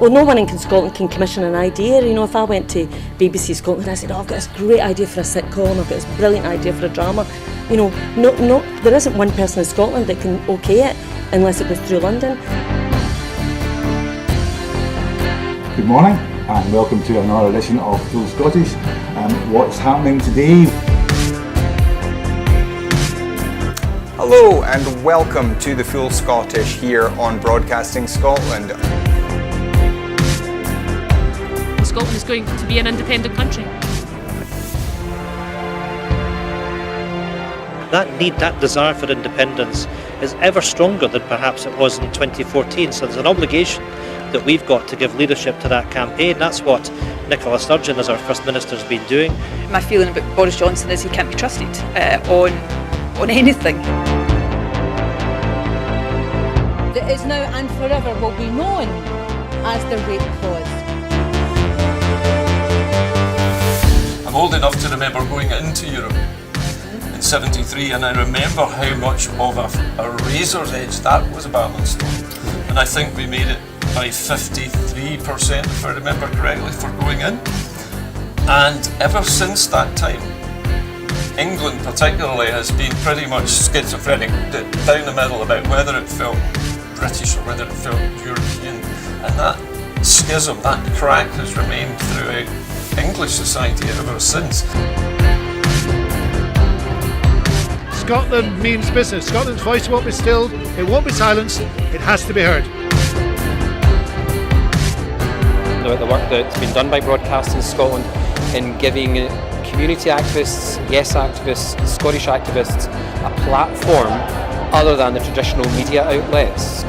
Well, no one in Scotland can commission an idea. You know, if I went to BBC Scotland and I said, oh, I've got this great idea for a sitcom, I've got this brilliant idea for a drama, you know, there isn't one person in Scotland that can okay it unless it goes through London. Good morning and welcome to another edition of Full Scottish. What's happening today? Hello and welcome to the Full Scottish here on Broadcasting Scotland. Scotland is going to be an independent country. That need, that desire for independence is ever stronger than perhaps it was in 2014. So there's an obligation that we've got to give leadership to that campaign. That's what Nicola Sturgeon, as our First Minister, has been doing. My feeling about Boris Johnson is he can't be trusted on anything. That is now and forever will be known as the rape clause. I'm old enough to remember going into Europe in '73, and I remember how much of a razor's edge that was a balanced on. And I think we made it by 53%, if I remember correctly, for going in. And ever since that time, England particularly has been pretty much schizophrenic, down the middle about whether it felt British or whether it felt European. And that schism, that crack has remained throughout English society ever since. Scotland means business. Scotland's voice won't be stilled, it won't be silenced, it has to be heard. About the work that's been done by Broadcasting Scotland in giving community activists, yes activists, Scottish activists a platform other than the traditional media outlets.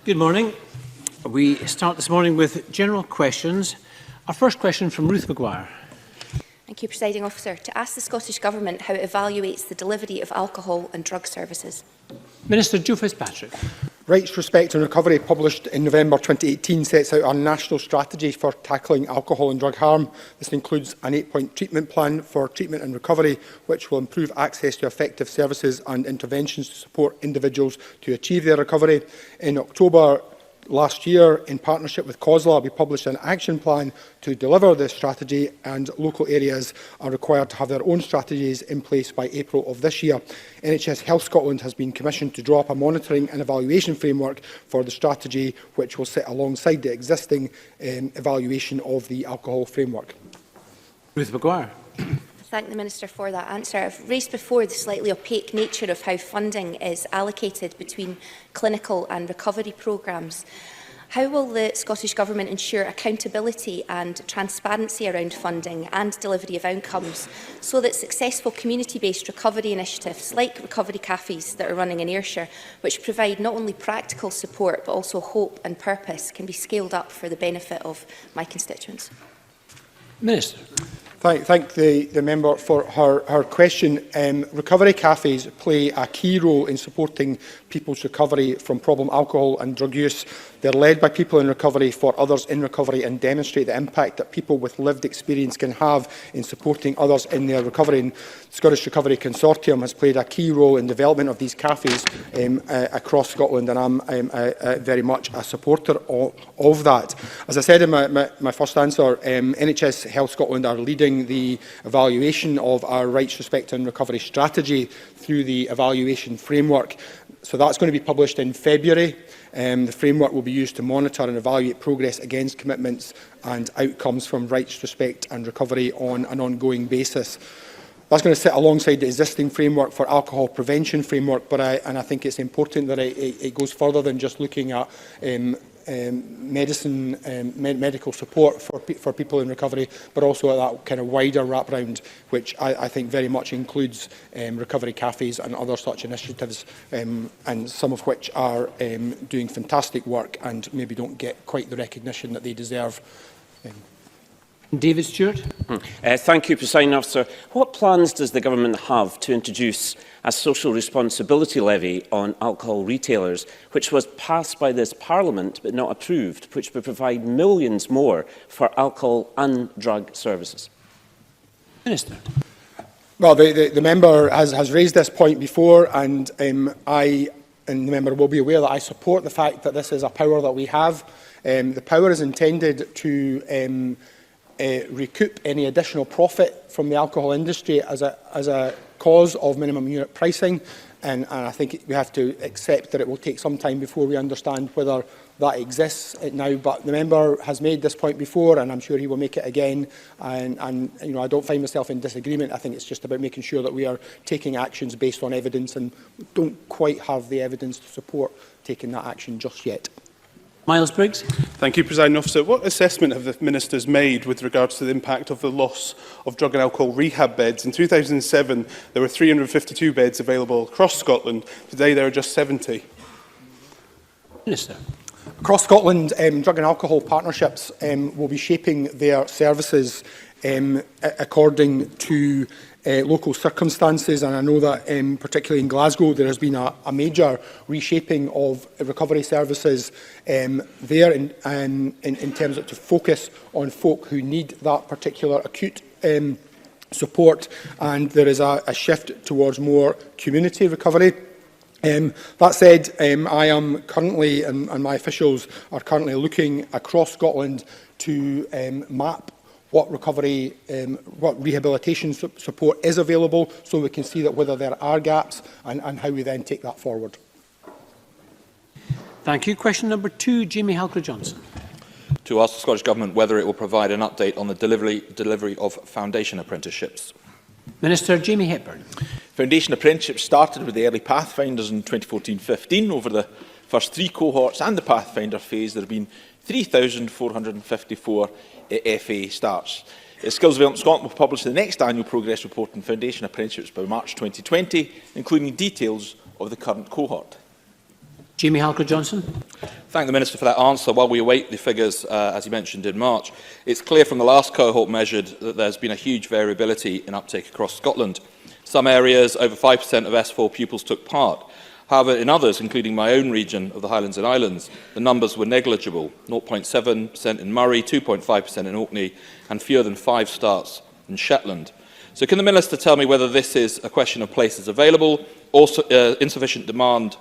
Good morning. We start this morning with general questions. Our first question from Ruth Maguire. Thank you, Presiding Officer. To ask the Scottish Government how it evaluates the delivery of alcohol and drug services. Minister Joe Fitzpatrick. Rights, Respect and Recovery, published in November 2018, sets out a national strategy for tackling alcohol and drug harm. This includes an 8-point treatment plan for treatment and recovery, which will improve access to effective services and interventions to support individuals to achieve their recovery. In October last year, in partnership with COSLA, we published an action plan to deliver this strategy, and local areas are required to have their own strategies in place by April of this year. NHS Health Scotland has been commissioned to draw up a monitoring and evaluation framework for the strategy, which will sit alongside the existing evaluation of the alcohol framework. Ruth Maguire. Thank the Minister for that answer. I've raised before the slightly opaque nature of how funding is allocated between clinical and recovery programmes. How will the Scottish Government ensure accountability and transparency around funding and delivery of outcomes so that successful community-based recovery initiatives like recovery cafes that are running in Ayrshire, which provide not only practical support but also hope and purpose, can be scaled up for the benefit of my constituents? Minister. Thank the member for her question. Recovery cafes play a key role in supporting people's recovery from problem alcohol and drug use. They're led by people in recovery for others in recovery and demonstrate the impact that people with lived experience can have in supporting others in their recovery. And the Scottish Recovery Consortium has played a key role in development of these cafes across Scotland, and I'm very much a supporter of that. As I said in my first answer, NHS Health Scotland are leading the evaluation of our Rights, Respect and Recovery strategy through the evaluation framework. So that's going to be published in February. The framework will be used to monitor and evaluate progress against commitments and outcomes from rights, respect and recovery on an ongoing basis. That's going to sit alongside the existing framework for alcohol prevention framework, but I think it's important that it goes further than just looking at medical support for people in recovery, but also at that kind of wider wraparound, which I think very much includes recovery cafes and other such initiatives, and some of which are doing fantastic work and maybe don't get quite the recognition that they deserve. David Stewart. Thank you, Presiding Officer. What plans does the Government have to introduce a social responsibility levy on alcohol retailers, which was passed by this Parliament but not approved, which would provide millions more for alcohol and drug services? Minister. Well, the member has raised this point before, and the member will be aware that I support the fact that this is a power that we have. The power is intended to recoup any additional profit from the alcohol industry as a cause of minimum unit pricing, and I think we have to accept that it will take some time before we understand whether that exists now. But the member has made this point before, and I'm sure he will make it again. And you know, I don't find myself in disagreement. I think it's just about making sure that we are taking actions based on evidence, and don't quite have the evidence to support taking that action just yet. Miles Briggs. Thank you, Presiding Officer. What assessment have the ministers made with regards to the impact of the loss of drug and alcohol rehab beds? In 2007, there were 352 beds available across Scotland. Today, there are just 70. Minister. Across Scotland, drug and alcohol partnerships will be shaping their services according to local circumstances, and I know that particularly in Glasgow there has been a major reshaping of recovery services there in terms of to focus on folk who need that particular acute support, and there is a shift towards more community recovery. That said, I am currently, and my officials are currently looking across Scotland to map what recovery, what rehabilitation support is available, so we can see that whether there are gaps and how we then take that forward. Thank you. Question number 2, Jamie Halcro-Johnson. To ask the Scottish Government whether it will provide an update on the delivery of foundation apprenticeships. Minister Jamie Hepburn. Foundation apprenticeships started with the early Pathfinders in 2014-15. Over the first 3 cohorts and the Pathfinder phase, there have been 3,454 FA starts. Skills Development Scotland will publish the next annual progress report on foundation apprenticeships by March 2020, including details of the current cohort. Jamie Halcro-Johnson. Thank the Minister for that answer. While we await the figures, as he mentioned, in March, it's clear from the last cohort measured that there's been a huge variability in uptake across Scotland. Some areas, over 5% of S4 pupils took part. However, in others, including my own region of the Highlands and Islands, the numbers were negligible, 0.7% in Murray, 2.5% in Orkney, and fewer than 5 starts in Shetland. So can the Minister tell me whether this is a question of places available or insufficient demand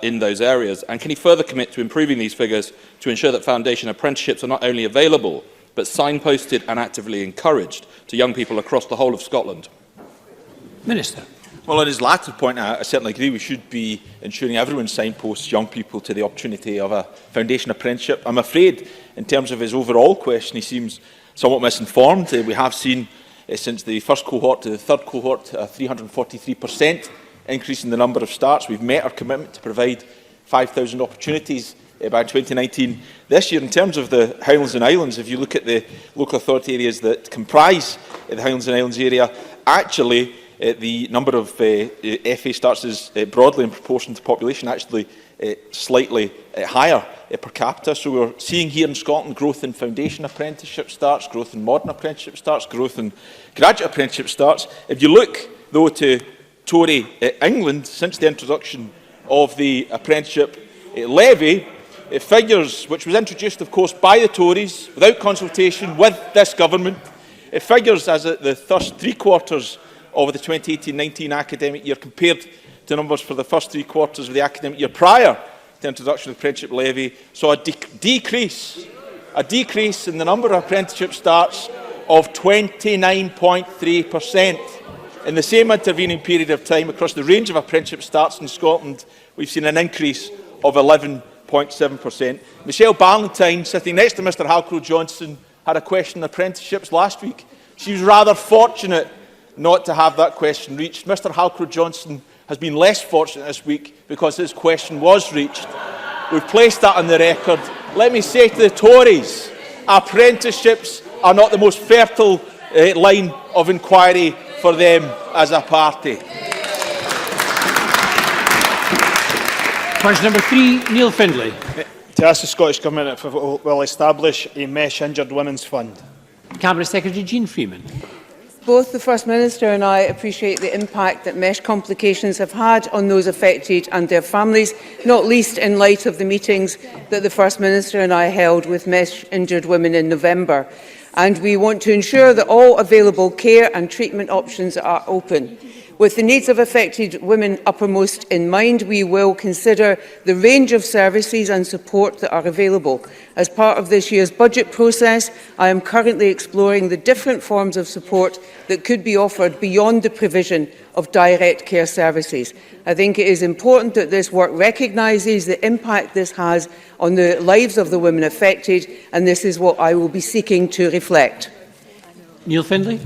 in those areas? And can he further commit to improving these figures to ensure that foundation apprenticeships are not only available, but signposted and actively encouraged to young people across the whole of Scotland? Minister. Well, on his latter point, I certainly agree we should be ensuring everyone signposts young people to the opportunity of a foundation apprenticeship. I'm afraid, in terms of his overall question, he seems somewhat misinformed. We have seen, since the first cohort to the third cohort, a 343% increase in the number of starts. We've met our commitment to provide 5,000 opportunities by 2019. This year, in terms of the Highlands and Islands, if you look at the local authority areas that comprise the Highlands and Islands area, actually the number of FA starts is broadly in proportion to population, actually slightly higher per capita. So we're seeing here in Scotland growth in foundation apprenticeship starts, growth in modern apprenticeship starts, growth in graduate apprenticeship starts. If you look, though, to Tory England, since the introduction of the apprenticeship levy, figures, which was introduced, of course, by the Tories without consultation with this government, figures as at the first 3 quarters of the 2018-19 academic year compared to numbers for the first 3 quarters of the academic year prior to the introduction of the apprenticeship levy, saw a decrease in the number of apprenticeship starts of 29.3%. In the same intervening period of time, across the range of apprenticeship starts in Scotland, we've seen an increase of 11.7%. Michelle Valentine, sitting next to Mr Halcro Johnston, had a question on apprenticeships last week. She was rather fortunate not to have that question reached. Mr Halcro Johnston has been less fortunate this week because his question was reached. We've placed that on the record. Let me say to the Tories, apprenticeships are not the most fertile line of inquiry for them as a party. Question number 3, Neil Findlay. To ask the Scottish Government if it will establish a Mesh Injured Women's Fund. Cabinet Secretary Jean Freeman. Both the First Minister and I appreciate the impact that mesh complications have had on those affected and their families, not least in light of the meetings that the First Minister and I held with mesh injured women in November. And we want to ensure that all available care and treatment options are open. With the needs of affected women uppermost in mind, we will consider the range of services and support that are available. As part of this year's budget process, I am currently exploring the different forms of support that could be offered beyond the provision of direct care services. I think it is important that this work recognises the impact this has on the lives of the women affected, and this is what I will be seeking to reflect. Neil Findlay.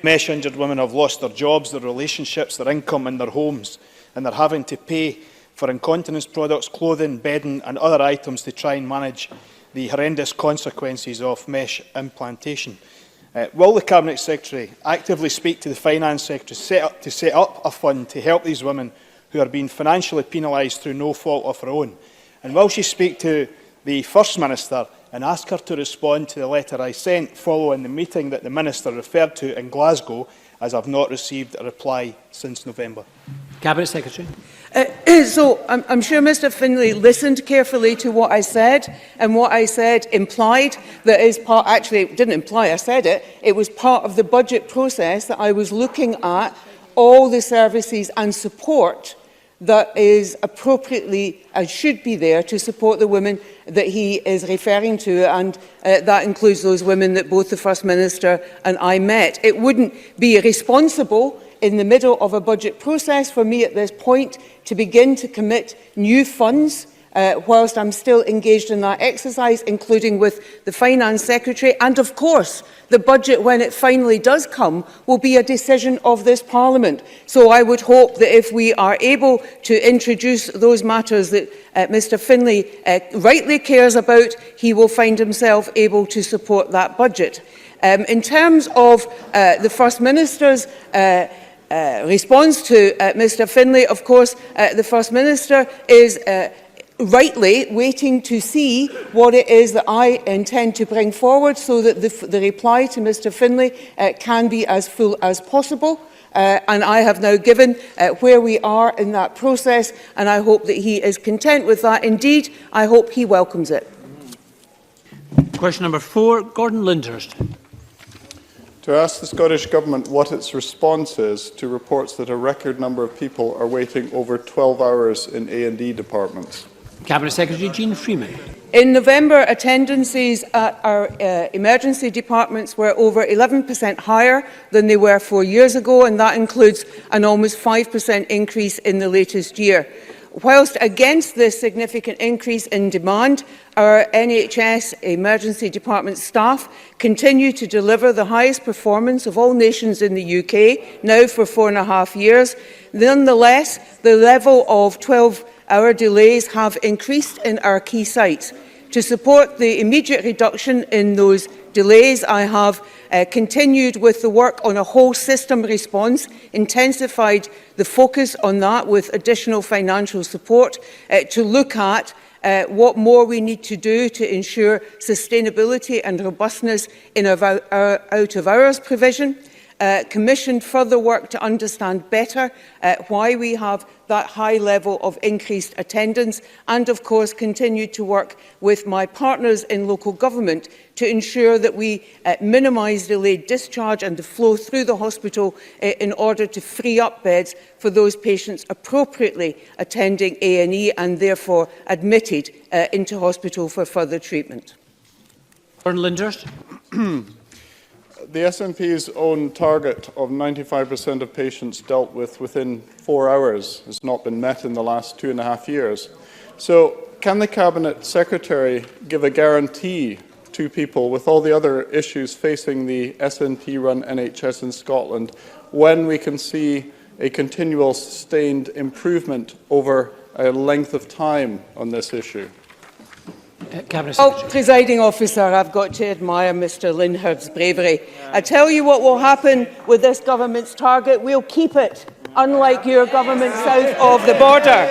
Mesh injured women have lost their jobs, their relationships, their income and their homes, and they're having to pay for incontinence products, clothing, bedding and other items to try and manage the horrendous consequences of mesh implantation. Will the Cabinet Secretary actively speak to the Finance Secretary to set up a fund to help these women who are being financially penalised through no fault of their own? And will she speak to the First Minister and ask her to respond to the letter I sent following the meeting that the Minister referred to in Glasgow, as I've not received a reply since November? Cabinet Secretary. So I'm sure Mr Findlay listened carefully to what I said, and what I said implied that is part, actually it didn't imply I said it, it was part of the budget process that I was looking at all the services and support that is appropriately and should be there to support the women that he is referring to, and that includes those women that both the First Minister and I met. It wouldn't be responsible in the middle of a budget process for me at this point to begin to commit new funds whilst I'm still engaged in that exercise, including with the Finance Secretary. And of course, the budget, when it finally does come, will be a decision of this Parliament. So I would hope that if we are able to introduce those matters that Mr Findlay rightly cares about, he will find himself able to support that budget. In terms of the First Minister's response to Mr Findlay, of course, the First Minister is rightly waiting to see what it is that I intend to bring forward so that the reply to Mr Findlay can be as full as possible. And I have now given where we are in that process, and I hope that he is content with that. Indeed, I hope he welcomes it. Question number 4, Gordon Lindhurst. To ask the Scottish Government what its response is to reports that a record number of people are waiting over 12 hours in A&E departments. Cabinet Secretary Jean Freeman. In November, attendances at our emergency departments were over 11% higher than they were 4 years ago, and that includes an almost 5% increase in the latest year. Whilst against this significant increase in demand, our NHS emergency department staff continue to deliver the highest performance of all nations in the UK, now for 4.5 years. Nonetheless, the level of 12-hour delays have increased in our key sites. To support the immediate reduction in those delays, I have continued with the work on a whole system response, intensified the focus on that with additional financial support to look at what more we need to do to ensure sustainability and robustness in our out-of-hours provision. Commissioned further work to understand better why we have that high level of increased attendance, and of course continued to work with my partners in local government to ensure that we minimise delayed discharge and the flow through the hospital in order to free up beds for those patients appropriately attending A&E and therefore admitted into hospital for further treatment. Lindhurst. the SNP's own target of 95% of patients dealt with within 4 hours has not been met in the last 2.5 years. So can the Cabinet Secretary give a guarantee to people with all the other issues facing the SNP-run NHS in Scotland when we can see a continual sustained improvement over a length of time on this issue? Presiding officer, I've got to admire Mr Lindhurst's bravery. I tell you what will happen with this government's target. We'll keep it, unlike your government south of the border.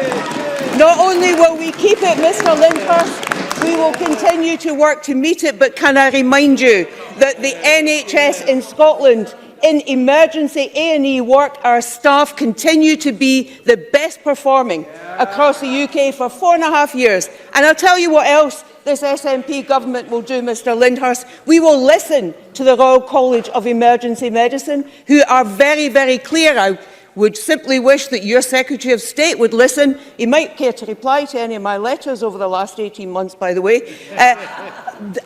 Not only will we keep it, Mr Lindhurst, we will continue to work to meet it, but can I remind you that the NHS in Scotland, in emergency A&E work, our staff continue to be the best performing across the UK for 4.5 years. And I'll tell you what else this SNP government will do, Mr Lindhurst. We will listen to the Royal College of Emergency Medicine, who are very, very clear. I would simply wish that your Secretary of State would listen. He might care to reply to any of my letters over the last 18 months, by the way.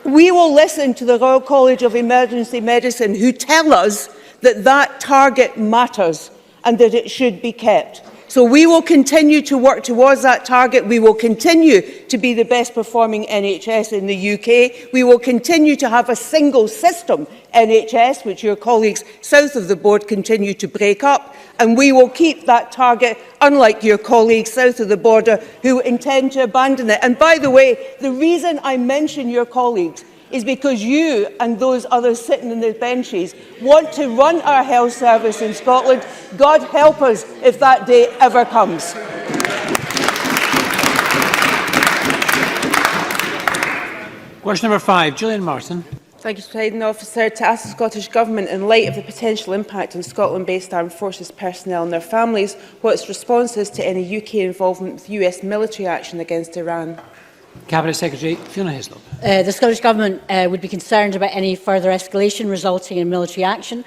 We will listen to the Royal College of Emergency Medicine, who tell us that that target matters and that it should be kept. So we will continue to work towards that target. We will continue to be the best performing NHS in the UK. We will continue to have a single system NHS, which your colleagues south of the board continue to break up. And we will keep that target, unlike your colleagues south of the border who intend to abandon it. And by the way, the reason I mention your colleagues is because you and those others sitting in the benches want to run our health service in Scotland. God help us if that day ever comes. Question number 5, Gillian Martin. Thank you, Presiding Officer. To ask the Scottish Government, in light of the potential impact on Scotland-based armed forces personnel and their families, what its response is to any UK involvement with US military action against Iran. Cabinet Secretary Fiona Hislop. The Scottish Government would be concerned about any further escalation resulting in military action.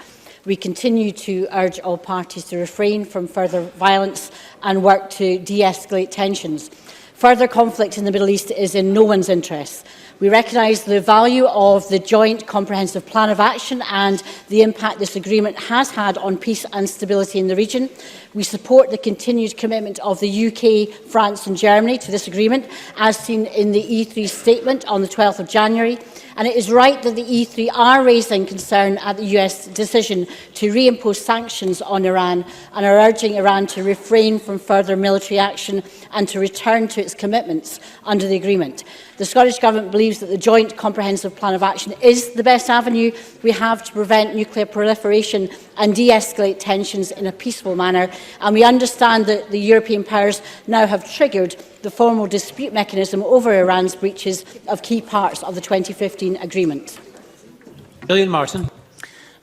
We continue to urge all parties to refrain from further violence and work to de-escalate tensions. Further conflict in the Middle East is in no one's interests. We recognise the value of the Joint Comprehensive Plan of Action and the impact this agreement has had on peace and stability in the region. We support the continued commitment of the UK, France and Germany to this agreement, as seen in the E3 statement on the 12th of January. And it is right that the E3 are raising concern at the US decision to reimpose sanctions on Iran and are urging Iran to refrain from further military action and to return to its commitments under the agreement. The Scottish Government believes that the Joint Comprehensive Plan of Action is the best avenue we have to prevent nuclear proliferation and de-escalate tensions in a peaceful manner, and we understand that the European powers now have triggered the formal dispute mechanism over Iran's breaches of key parts of the 2015 agreement. Gillian Martin.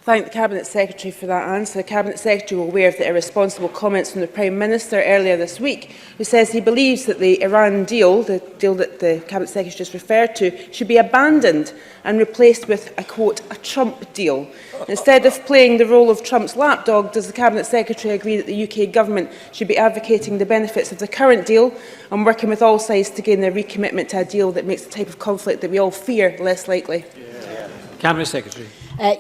Thank the Cabinet Secretary for that answer. The Cabinet Secretary will aware of the irresponsible comments from the Prime Minister earlier this week, who says he believes that the Iran deal, the deal that the Cabinet Secretary just referred to, should be abandoned and replaced with, I quote, a Trump deal. Instead of playing the role of Trump's lapdog, does the Cabinet Secretary agree that the UK Government should be advocating the benefits of the current deal and working with all sides to gain their recommitment to a deal that makes the type of conflict that we all fear less likely? Cabinet Secretary.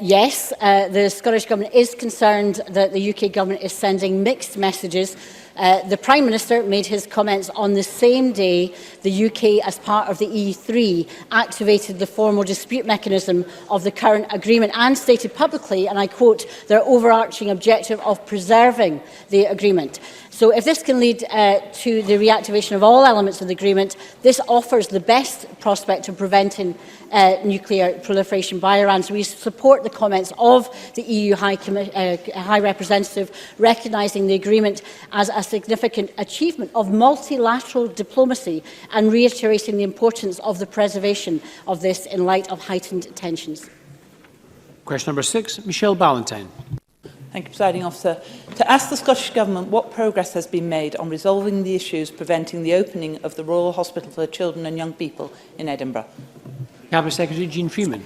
Yes, the Scottish Government is concerned that the UK Government is sending mixed messages. The Prime Minister made his comments on the same day the UK, as part of the E3, activated the formal dispute mechanism of the current agreement and stated publicly, and I quote, their overarching objective of preserving the agreement. So if this can lead to the reactivation of all elements of the agreement, this offers the best prospect of preventing nuclear proliferation by Iran. So we support the comments of the EU High Representative, recognising the agreement as a significant achievement of multilateral diplomacy and reiterating the importance of the preservation of this in light of heightened tensions. Question number 6, Michelle Valentine. Thank you, Presiding Officer. To ask the Scottish Government what progress has been made on resolving the issues preventing the opening of the Royal Hospital for Children and Young People in Edinburgh. Cabinet Secretary Jean Freeman.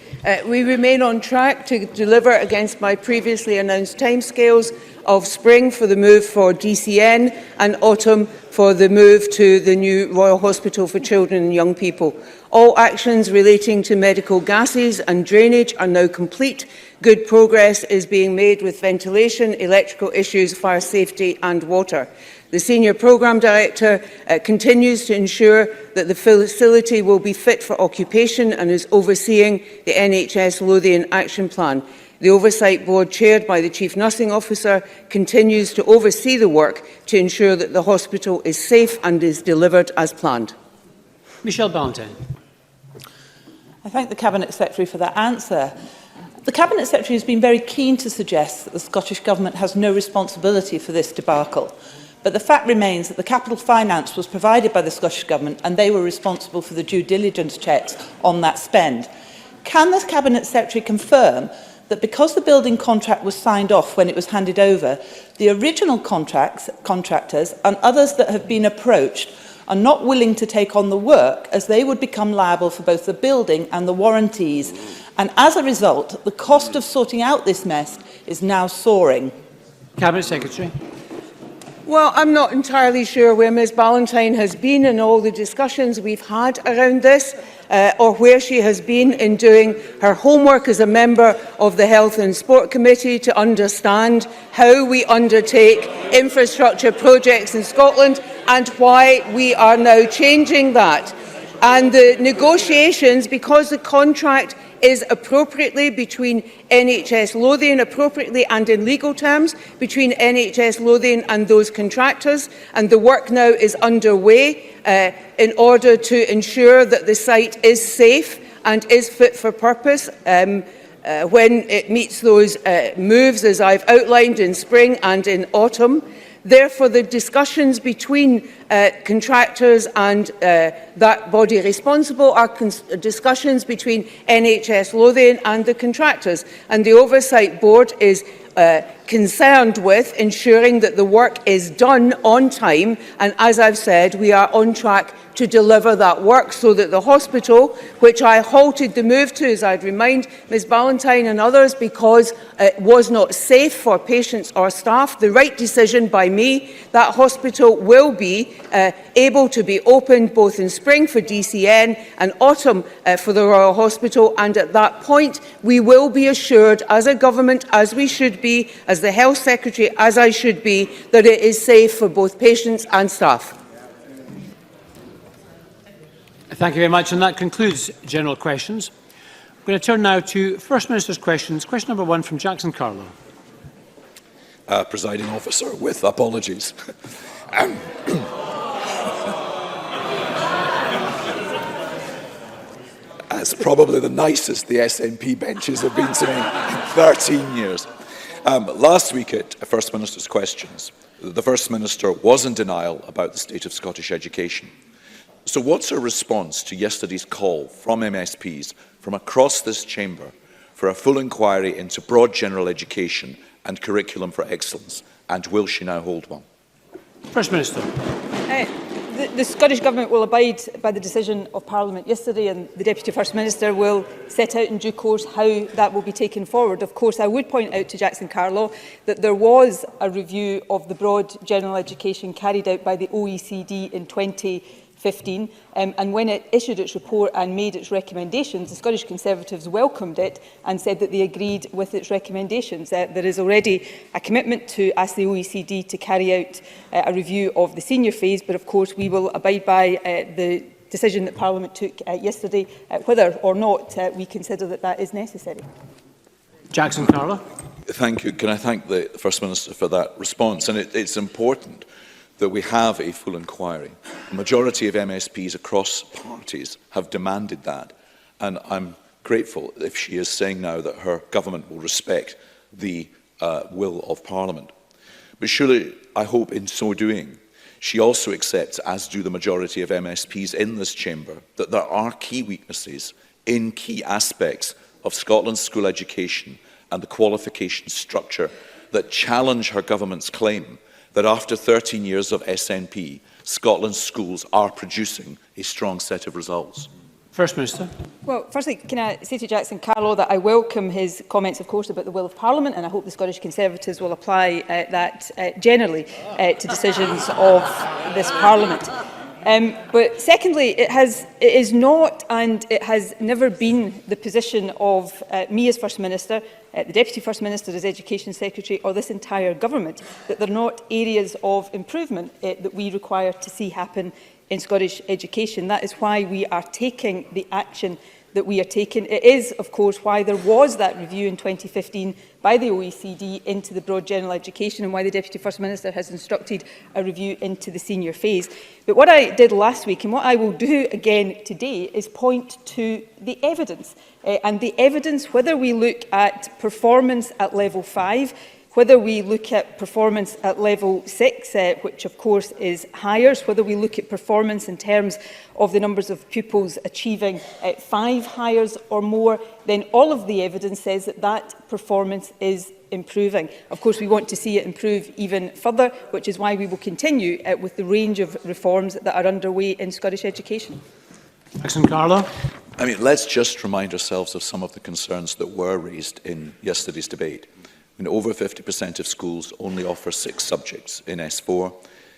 We remain on track to deliver against my previously announced timescales, of spring for the move for DCN and autumn for the move to the new Royal Hospital for Children and Young People. All actions relating to medical gases and drainage are now complete. Good progress is being made with ventilation, electrical issues, fire safety and water. The Senior Programme Director continues to ensure that the facility will be fit for occupation and is overseeing the NHS Lothian Action Plan. The Oversight Board, chaired by the Chief Nursing Officer, continues to oversee the work to ensure that the hospital is safe and is delivered as planned. Michelle Valentine. I thank the Cabinet Secretary for that answer. The Cabinet Secretary has been very keen to suggest that the Scottish Government has no responsibility for this debacle. But the fact remains that the capital finance was provided by the Scottish Government and they were responsible for the due diligence checks on that spend. Can the Cabinet Secretary confirm that because the building contract was signed off when it was handed over, the original contractors and others that have been approached are not willing to take on the work as they would become liable for both the building and the warranties? And as a result, the cost of sorting out this mess is now soaring. Cabinet Secretary. Well, I'm not entirely sure where Ms Valentine has been in all the discussions we've had around this, or where she has been in doing her homework as a member of the Health and Sport Committee to understand how we undertake infrastructure projects in Scotland and why we are now changing that. And the negotiations, because the contract is appropriately between NHS Lothian, appropriately and in legal terms, between NHS Lothian and those contractors, and the work now is underway in order to ensure that the site is safe and is fit for purpose when it meets those moves, as I've outlined, in spring and in autumn. Therefore, the discussions between contractors and that body responsible are discussions between NHS Lothian and the contractors. And the Oversight Board is concerned with ensuring that the work is done on time. And as I've said, we are on track to deliver that work so that the hospital, which I halted the move to, as I'd remind Ms Valentine and others, because it was not safe for patients or staff, the right decision by me, that hospital will be able to be opened both in spring for DCN and autumn for the Royal Hospital. And at that point, we will be assured as a government, as we should be, as the Health Secretary, as I should be, that it is safe for both patients and staff. Thank you very much, and that concludes general questions. I'm going to turn now to First Minister's questions. Question number 1 from Jackson Carlow. Presiding Officer, with apologies. That's probably the nicest the SNP benches have been to me in 13 years. Last week at First Minister's questions, the First Minister was in denial about the state of Scottish education. So what's her response to yesterday's call from MSPs from across this chamber for a full inquiry into broad general education and curriculum for excellence? And will she now hold one? First Minister. The Scottish Government will abide by the decision of Parliament yesterday, and the Deputy First Minister will set out in due course how that will be taken forward. Of course, I would point out to Jackson Carlow that there was a review of the broad general education carried out by the OECD in 2015, and when it issued its report and made its recommendations, the Scottish Conservatives welcomed it and said that they agreed with its recommendations. There is already a commitment to ask the OECD to carry out a review of the senior phase, but of course we will abide by the decision that Parliament took yesterday, whether or not we consider that that is necessary. Jackson Carlow. Thank you. Can I thank the First Minister for that response? And it's important that we have a full inquiry. The majority of MSPs across parties have demanded that, and I'm grateful if she is saying now that her government will respect the will of Parliament. But surely, I hope in so doing, she also accepts, as do the majority of MSPs in this chamber, that there are key weaknesses in key aspects of Scotland's school education and the qualification structure that challenge her government's claim that after 13 years of SNP, Scotland's schools are producing a strong set of results. First Minister. Well, firstly, can I say to Jackson Carlaw that I welcome his comments, of course, about the will of Parliament, and I hope the Scottish Conservatives will apply that generally to decisions of this Parliament. But secondly, it is not and it has never been the position of me as First Minister, the Deputy First Minister as Education Secretary, or this entire government, that there are not areas of improvement that we require to see happen in Scottish education. That is why we are taking the action that we are taking. It is, of course, why there was that review in 2015 by the OECD into the broad general education, and why the Deputy First Minister has instructed a review into the senior phase. But what I did last week, and what I will do again today, is point to the evidence. And the evidence, whether we look at performance at level 5, whether we look at performance at level 6, which of course is higher, whether we look at performance in terms of the numbers of pupils achieving 5 hires or more, then all of the evidence says that that performance is improving. Of course, we want to see it improve even further, which is why we will continue with the range of reforms that are underway in Scottish education. Jackson Carlaw. I mean, let's just remind ourselves of some of the concerns that were raised in yesterday's debate. Over 50% of schools only offer 6 subjects in S4.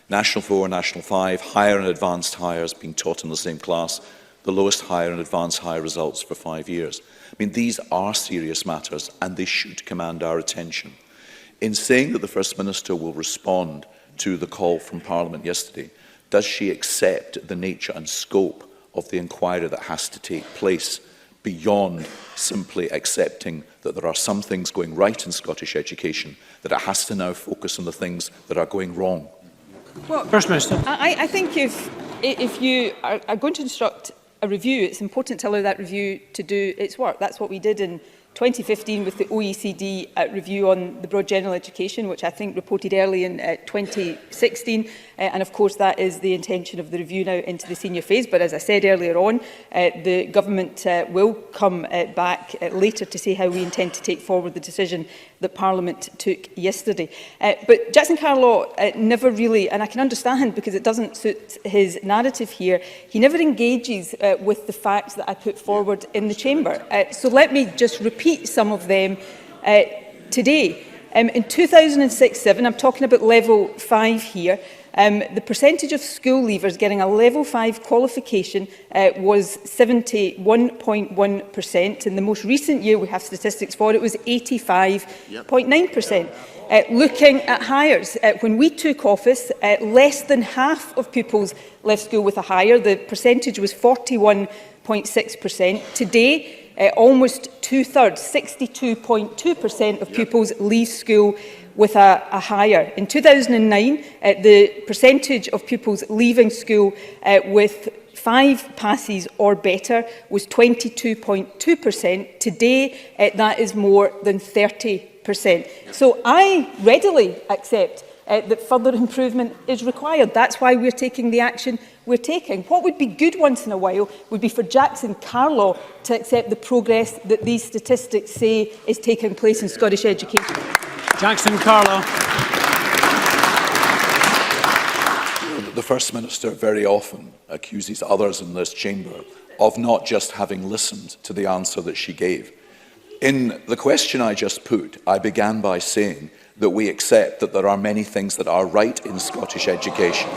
National 4, National 5, higher and advanced hires being taught in the same class, the lowest higher and advanced higher results for 5 years. I mean, these are serious matters and they should command our attention. In saying that the First Minister will respond to the call from Parliament yesterday, does she accept the nature and scope of the inquiry that has to take place, beyond simply accepting that there are some things going right in Scottish education, that it has to now focus on the things that are going wrong? Well, First Minister. I think if you are going to instruct a review, it's important to allow that review to do its work. That's what we did in 2015 with the OECD review on the broad general education, which I think reported early in 2016. And of course, that is the intention of the review now into the senior phase. But as I said earlier on, the government will come back later to see how we intend to take forward the decision that Parliament took yesterday. But Jackson Carlaw never really, and I can understand because it doesn't suit his narrative here, he never engages with the facts that I put forward in the chamber. So let me just repeat some of them today. In 2006-07, I'm talking about level 5 here, the percentage of school leavers getting a level 5 qualification was 71.1%. In the most recent year we have statistics for, it was 85.9%. Looking at hires, when we took office, less than half of pupils left school with a hire. The percentage was 41.6%. Today, almost 2/3, 62.2% of pupils leave school with a hire. In 2009, the percentage of pupils leaving school with 5 passes or better was 22.2%. Today, that is more than 30%. So I readily accept that further improvement is required. That's why we're taking the action we're taking. What would be good once in a while would be for Jackson Carlaw to accept the progress that these statistics say is taking place in Scottish education. Jackson Carlaw. The First Minister very often accuses others in this chamber of not just having listened to the answer that she gave. In the question I just put, I began by saying that we accept that there are many things that are right in Scottish education.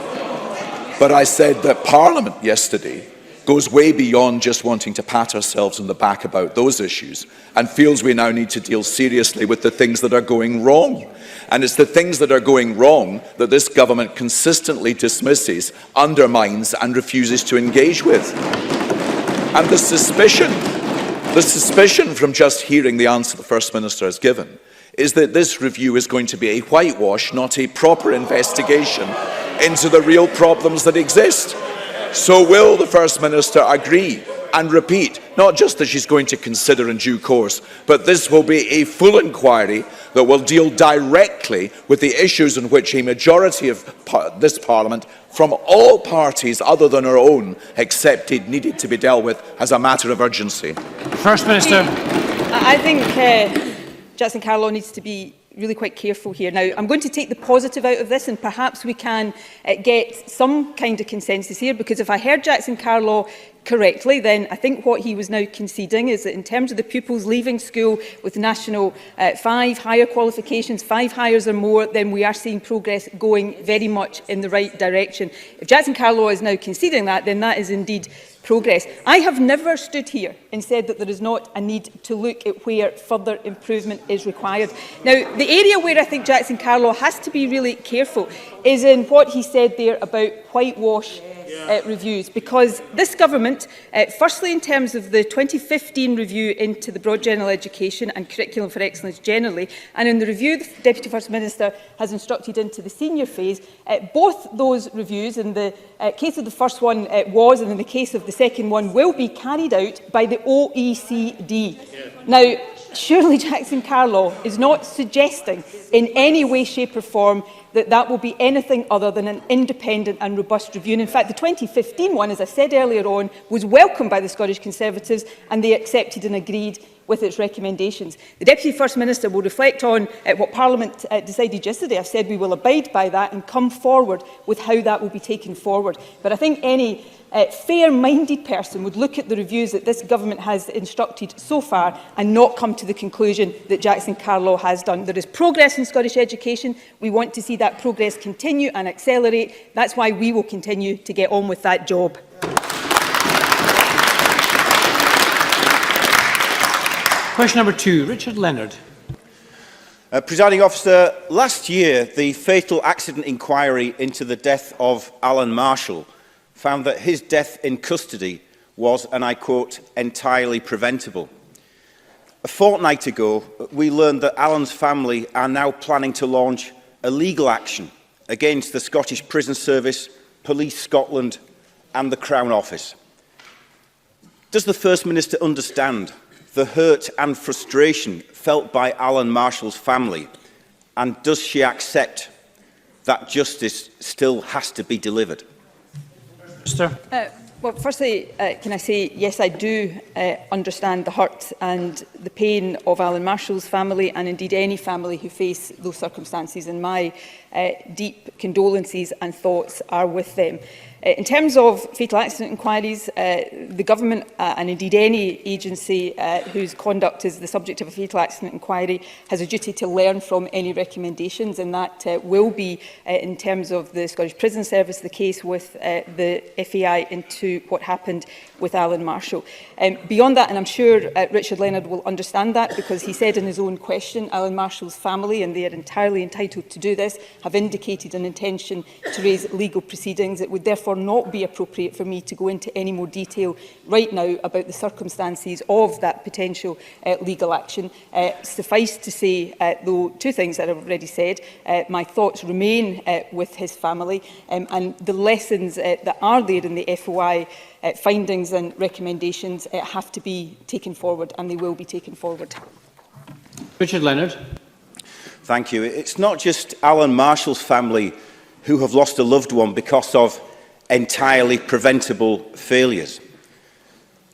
But I said that Parliament yesterday goes way beyond just wanting to pat ourselves on the back about those issues and feels we now need to deal seriously with the things that are going wrong. And it's the things that are going wrong that this government consistently dismisses, undermines and refuses to engage with. And the suspicion from just hearing the answer the First Minister has given is that this review is going to be a whitewash, not a proper investigation into the real problems that exist. So will the First Minister agree and repeat, not just that she's going to consider in due course, but this will be a full inquiry that will deal directly with the issues in which a majority of this Parliament, from all parties other than her own, accepted needed to be dealt with as a matter of urgency. First Minister. I think Jackson Carlaw needs to be really quite careful here. Now, I'm going to take the positive out of this, and perhaps we can get some kind of consensus here, because if I heard Jackson Carlaw correctly, then I think what he was now conceding is that in terms of the pupils leaving school with national 5 higher qualifications, 5 hires or more, then we are seeing progress going very much in the right direction. If Jackson Carlaw is now conceding that, then that is indeed progress. I have never stood here and said that there is not a need to look at where further improvement is required. Now, the area where I think Jackson Carlaw has to be really careful is in what he said there about whitewash reviews, because this government, firstly in terms of the 2015 review into the broad general education and curriculum for excellence generally, and in the review the Deputy First Minister has instructed into the senior phase, both those reviews, in the case of the first one was, and in the case of the second one will be carried out by the OECD. Now, surely Jackson Carlaw is not suggesting in any way, shape or form that that will be anything other than an independent and robust review. And in fact, the 2015 one, as I said earlier on, was welcomed by the Scottish Conservatives and they accepted and agreed with its recommendations. The Deputy First Minister will reflect on what Parliament decided yesterday. I've said we will abide by that and come forward with how that will be taken forward. But I think any fair-minded person would look at the reviews that this government has instructed so far and not come to the conclusion that Jackson Carlaw has done. There is progress in Scottish education. We want to see that progress continue and accelerate. That's why we will continue to get on with that job. Question number 2, Richard Leonard. Presiding officer, last year the fatal accident inquiry into the death of Alan Marshall found that his death in custody was, and I quote, entirely preventable. A fortnight ago, we learned that Alan's family are now planning to launch a legal action against the Scottish Prison Service, Police Scotland and the Crown Office. Does the First Minister understand the hurt and frustration felt by Alan Marshall's family, and does she accept that justice still has to be delivered? Well, firstly, can I say, yes, I do understand the hurt and the pain of Alan Marshall's family, and indeed any family who face those circumstances, and my deep condolences and thoughts are with them. In terms of fatal accident inquiries, the government and indeed any agency whose conduct is the subject of a fatal accident inquiry has a duty to learn from any recommendations, and that will be, in terms of the Scottish Prison Service, the case with the FAI into what happened with Alan Marshall. Beyond that, and I'm sure Richard Leonard will understand that, because he said in his own question, Alan Marshall's family, and they are entirely entitled to do this, have indicated an intention to raise legal proceedings. It would therefore not be appropriate for me to go into any more detail right now about the circumstances of that potential legal action. Suffice to say, though, two things that I've already said. My thoughts remain with his family, and the lessons that are there in the FOI findings and recommendations have to be taken forward, and they will be taken forward. Richard Leonard. Thank you. It's not just Alan Marshall's family who have lost a loved one because of entirely preventable failures.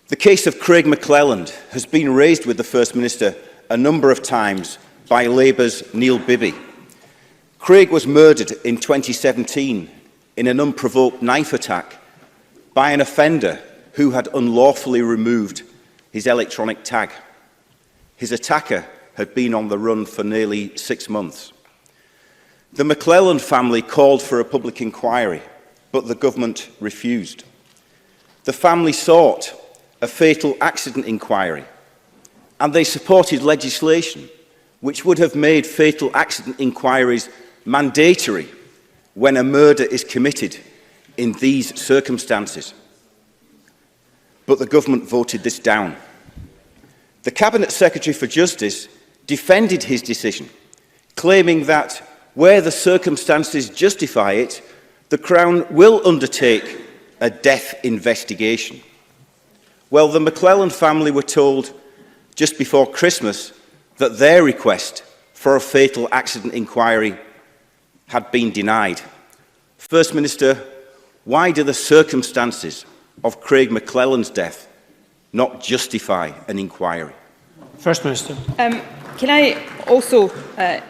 The case of Craig McClelland has been raised with the First Minister a number of times by Labour's Neil Bibby. Craig was murdered in 2017 in an unprovoked knife attack by an offender who had unlawfully removed his electronic tag. His attacker had been on the run for nearly 6 months. The McClelland family called for a public inquiry, but the government refused. The family sought a fatal accident inquiry, and they supported legislation which would have made fatal accident inquiries mandatory when a murder is committed in these circumstances. But the government voted this down. The Cabinet Secretary for Justice defended his decision, claiming that where the circumstances justify it, the Crown will undertake a death investigation. Well, the McClelland family were told just before Christmas that their request for a fatal accident inquiry had been denied. First Minister, why do the circumstances of Craig McClelland's death not justify an inquiry? First Minister. Can I also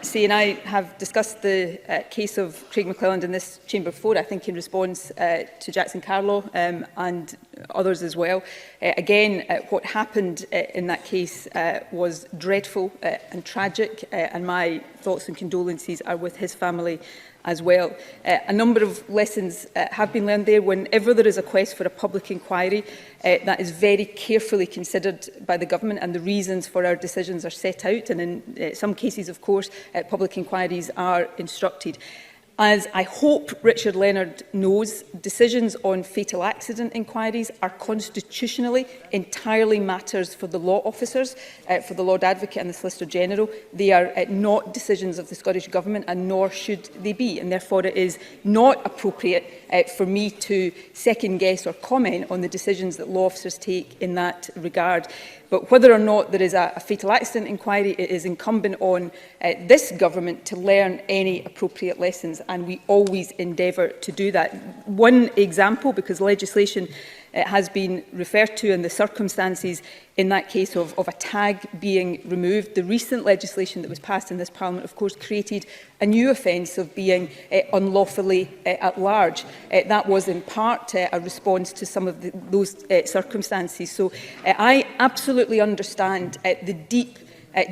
say, and I have discussed the case of Craig McClelland in this chamber before, I think in response to Jackson Carlow and others as well. Again, what happened in that case was dreadful and tragic, and my thoughts and condolences are with his family as well. A number of lessons have been learned there. Whenever there is a quest for a public inquiry, that is very carefully considered by the government, and the reasons for our decisions are set out, and in some cases, of course, public inquiries are instructed. As I hope Richard Leonard knows, decisions on fatal accident inquiries are constitutionally entirely matters for the law officers, for the Lord Advocate and the Solicitor General. They are not decisions of the Scottish Government, and nor should they be. And therefore it is not appropriate for me to second guess or comment on the decisions that law officers take in that regard. But whether or not there is a fatal accident inquiry, it is incumbent on this government to learn any appropriate lessons, and we always endeavour to do that. One example, because legislation has been referred to and the circumstances in that case of a tag being removed. The recent legislation that was passed in this Parliament, of course, created a new offence of being unlawfully at large. That was in part a response to some of those circumstances. So I absolutely understand the deep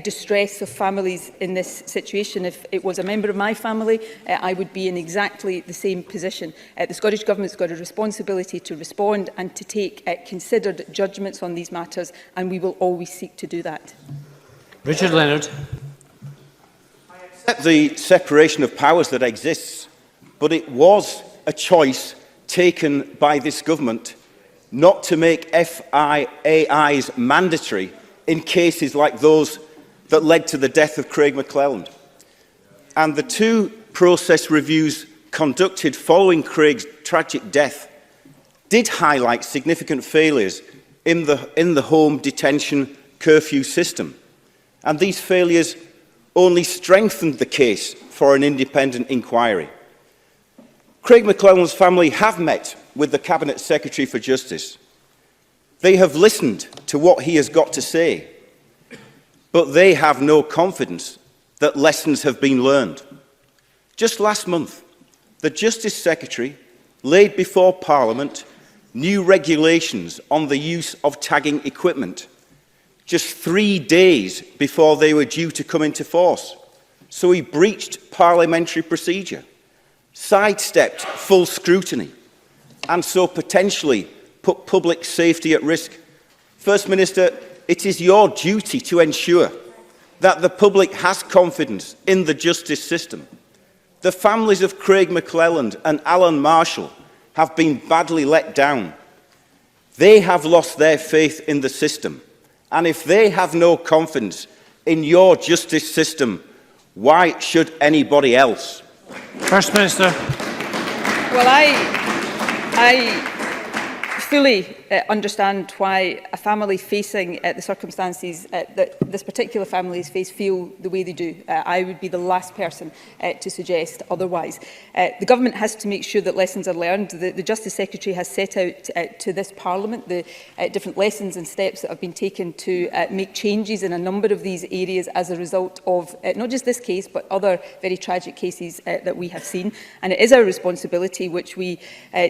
distress of families in this situation. If it was a member of my family, I would be in exactly the same position. The Scottish Government's got a responsibility to respond and to take considered judgments on these matters, and we will always seek to do that. Richard Leonard. I accept the separation of powers that exists, but it was a choice taken by this government not to make FIAIs mandatory in cases like those that led to the death of Craig McClelland. And the two process reviews conducted following Craig's tragic death did highlight significant failures in the home detention curfew system. And these failures only strengthened the case for an independent inquiry. Craig McClelland's family have met with the Cabinet Secretary for Justice. They have listened to what he has got to say, but they have no confidence that lessons have been learned. Just last month, the Justice Secretary laid before Parliament new regulations on the use of tagging equipment, just 3 days before they were due to come into force. So he breached parliamentary procedure, sidestepped full scrutiny, and so potentially put public safety at risk. First Minister, it is your duty to ensure that the public has confidence in the justice system. The families of Craig McClelland and Alan Marshall have been badly let down. They have lost their faith in the system. And if they have no confidence in your justice system, why should anybody else? First Minister. Well, I fully understand why a family facing the circumstances that this particular family has faced feel the way they do. I would be the last person to suggest otherwise. The government has to make sure that lessons are learned. The Justice Secretary has set out to this Parliament the different lessons and steps that have been taken to make changes in a number of these areas as a result of not just this case but other very tragic cases that we have seen. And it is our responsibility, which we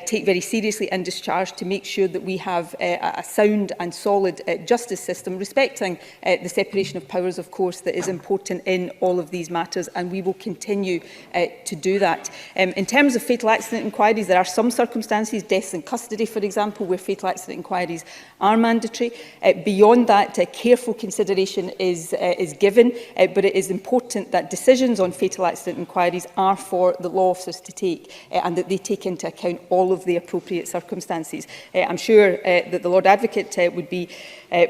take very seriously and discharge, to make sure that we have a sound and solid justice system, respecting the separation of powers, of course, that is important in all of these matters, and we will continue to do that. In terms of fatal accident inquiries, there are some circumstances, deaths in custody, for example, where fatal accident inquiries are mandatory. Beyond that, careful consideration is given, but it is important that decisions on fatal accident inquiries are for the law officers to take, and that they take into account all of the appropriate circumstances. I'm sure that the Lord Advocate would be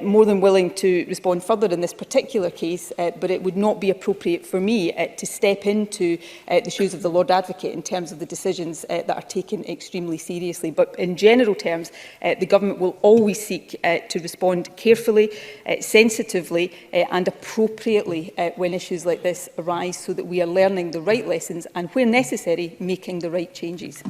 more than willing to respond further in this particular case, but it would not be appropriate for me to step into the shoes of the Lord Advocate in terms of the decisions that are taken extremely seriously. But in general terms, the Government will always seek to respond carefully, sensitively and appropriately when issues like this arise, so that we are learning the right lessons and, where necessary, making the right changes.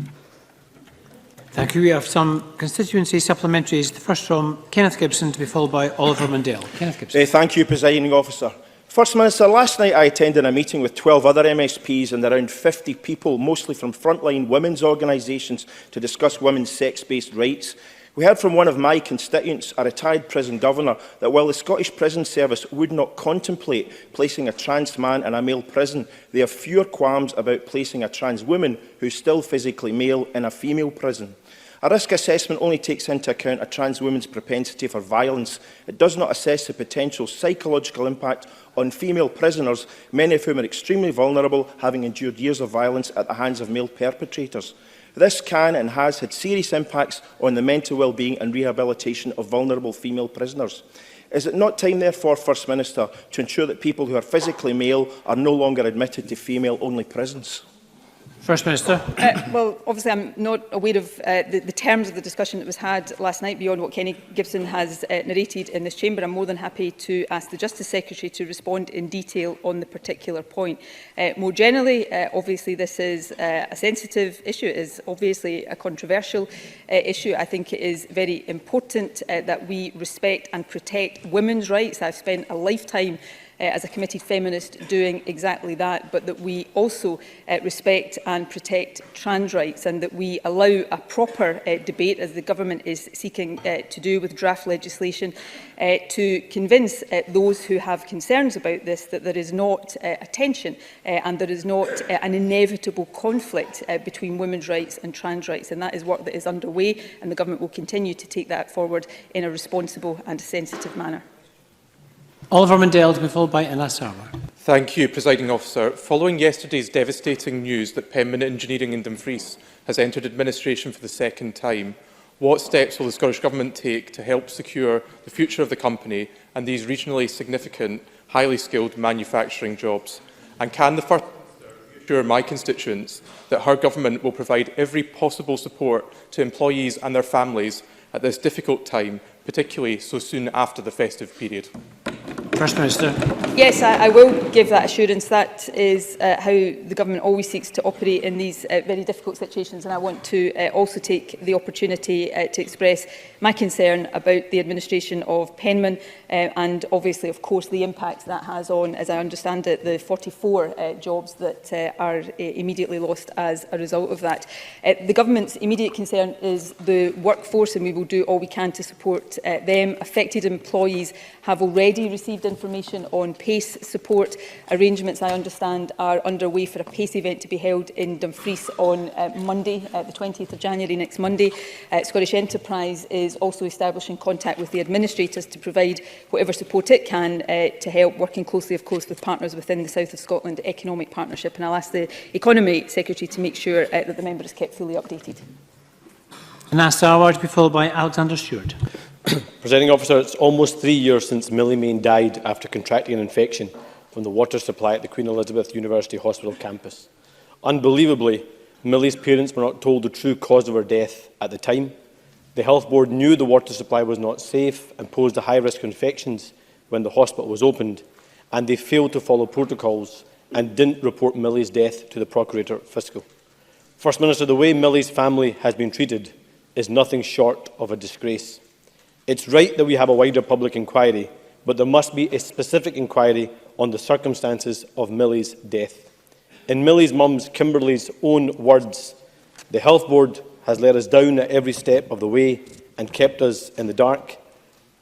Thank you. We have some constituency supplementaries. The first from Kenneth Gibson, to be followed by Oliver Mundell. Kenneth Gibson. Thank you, Presiding Officer. First Minister, last night I attended a meeting with 12 other MSPs and around 50 people, mostly from frontline women's organisations, to discuss women's sex-based rights. We heard from one of my constituents, a retired prison governor, that while the Scottish Prison Service would not contemplate placing a trans man in a male prison, they have fewer qualms about placing a trans woman who is still physically male in a female prison. A risk assessment only takes into account a trans woman's propensity for violence. It does not assess the potential psychological impact on female prisoners, many of whom are extremely vulnerable, having endured years of violence at the hands of male perpetrators. This can and has had serious impacts on the mental well-being and rehabilitation of vulnerable female prisoners. Is it not time, therefore, First Minister, to ensure that people who are physically male are no longer admitted to female-only prisons? First Minister. Well, obviously I'm not aware of the terms of the discussion that was had last night beyond what Kenny Gibson has narrated in this chamber. I'm more than happy to ask the Justice Secretary to respond in detail on the particular point. More generally, obviously this is a sensitive issue. It is obviously a controversial issue. I think it is very important that we respect and protect women's rights. I've spent a lifetime as a committed feminist doing exactly that, but that we also respect and protect trans rights, and that we allow a proper debate, as the government is seeking to do with draft legislation, to convince those who have concerns about this that there is not a tension and there is not an inevitable conflict between women's rights and trans rights. And that is work that is underway, and the government will continue to take that forward in a responsible and sensitive manner. Oliver Mundell to be followed by Anas Sarwar. Thank you, Presiding Officer. Following yesterday's devastating news that Penman Engineering in Dumfries has entered administration for the second time, what steps will the Scottish Government take to help secure the future of the company and these regionally significant, highly skilled manufacturing jobs? And can the First Minister reassure my constituents that her government will provide every possible support to employees and their families at this difficult time, particularly so soon after the festive period? First Minister. Yes, I will give that assurance. That is how the government always seeks to operate in these very difficult situations, and I want to also take the opportunity to express my concern about the administration of Penman and obviously, of course, the impact that has on, as I understand it, the 44 jobs that are immediately lost as a result of that. The government's immediate concern is the workforce, and we will do all we can to support them. Affected employees have already received information on PACE support. Arrangements, I understand, are underway for a PACE event to be held in Dumfries on Monday, the 20th of January, next Monday. Scottish Enterprise is also establishing contact with the administrators to provide whatever support it can to help, working closely, of course, with partners within the South of Scotland Economic Partnership. And I'll ask the Economy Secretary to make sure that the member is kept fully updated. Anas Sarwar to be followed by Alexander Stewart. Presiding Officer, it's almost 3 years since Millie Main died after contracting an infection from the water supply at the Queen Elizabeth University Hospital campus. Unbelievably, Millie's parents were not told the true cause of her death at the time. The Health Board knew the water supply was not safe and posed a high risk of infections when the hospital was opened, and they failed to follow protocols and didn't report Millie's death to the Procurator Fiscal. First Minister, the way Millie's family has been treated is nothing short of a disgrace. It's right that we have a wider public inquiry, but there must be a specific inquiry on the circumstances of Millie's death. In Millie's mum's, Kimberly's, own words, the Health Board has let us down at every step of the way and kept us in the dark.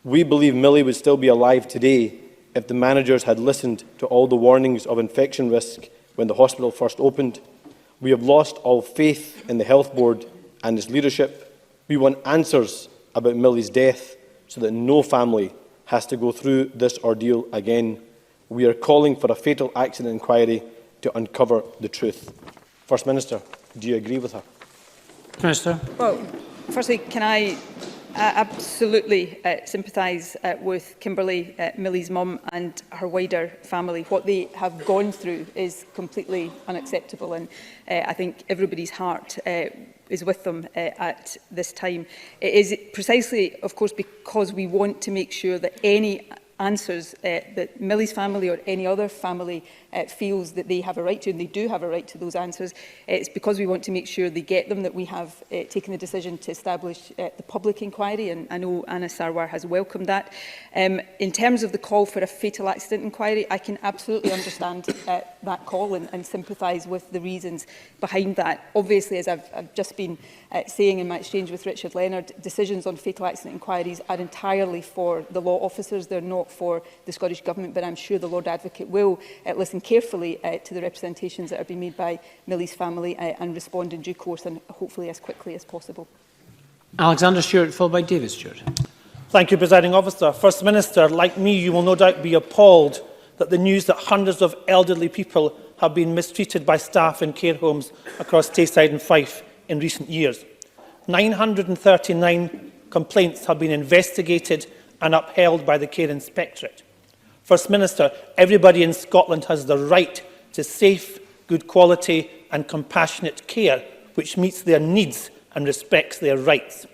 We believe Millie would still be alive today if the managers had listened to all the warnings of infection risk when the hospital first opened. We have lost all faith in the Health Board and its leadership. We want answers about Millie's death so that no family has to go through this ordeal again. We are calling for a fatal accident inquiry to uncover the truth. First Minister, do you agree with her? Minister. Well, firstly, can I absolutely sympathise with Kimberly, Millie's mum and her wider family. What they have gone through is completely unacceptable, and I think everybody's heart is with them at this time. It is precisely, of course, because we want to make sure that any answers that Millie's family or any other family feels that they have a right to, and they do have a right to those answers. It's because we want to make sure they get them that we have taken the decision to establish the public inquiry, and I know Anna Sarwar has welcomed that. In terms of the call for a fatal accident inquiry, I can absolutely understand that call and sympathise with the reasons behind that. Obviously, as I've just been saying in my exchange with Richard Leonard, decisions on fatal accident inquiries are entirely for the law officers. They're not for the Scottish Government, but I'm sure the Lord Advocate will listen carefully to the representations that are being made by Millie's family and respond in due course, and hopefully as quickly as possible. Alexander Stewart, followed by David Stewart. Thank you, Presiding Officer. First Minister, like me, you will no doubt be appalled that the news that hundreds of elderly people have been mistreated by staff in care homes across Tayside and Fife in recent years. 939 complaints have been investigated and upheld by the Care Inspectorate. First Minister, everybody in Scotland has the right to safe, good quality and compassionate care which meets their needs and respects their rights.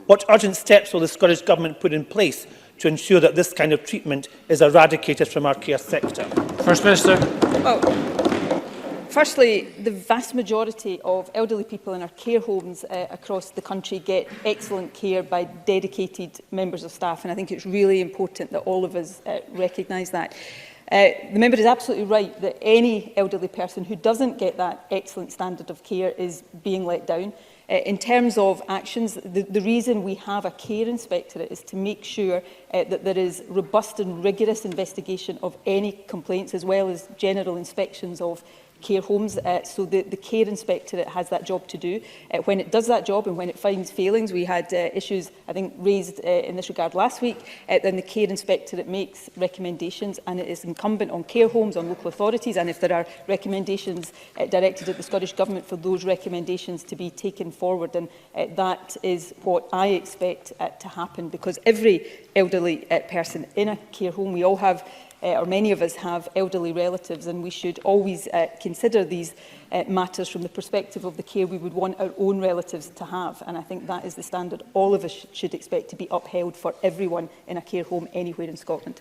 What urgent steps will the Scottish Government put in place to ensure that this kind of treatment is eradicated from our care sector? First Minister. Well, firstly, the vast majority of elderly people in our care homes across the country get excellent care by dedicated members of staff, and I think it's really important that all of us recognise that. The member is absolutely right that any elderly person who doesn't get that excellent standard of care is being let down. In terms of actions, the reason we have a care inspectorate is to make sure that there is robust and rigorous investigation of any complaints, as well as general inspections of care homes, so the care inspectorate has that job to do. When it does that job and when it finds failings, we had issues, I think, raised in this regard last week, then the care inspectorate makes recommendations, and it is incumbent on care homes, on local authorities, and if there are recommendations directed at the Scottish Government, for those recommendations to be taken forward, and that is what I expect to happen, because every elderly person in a care home, we all have or many of us have elderly relatives, and we should always consider these matters from the perspective of the care we would want our own relatives to have. And I think that is the standard all of us should expect to be upheld for everyone in a care home anywhere in Scotland.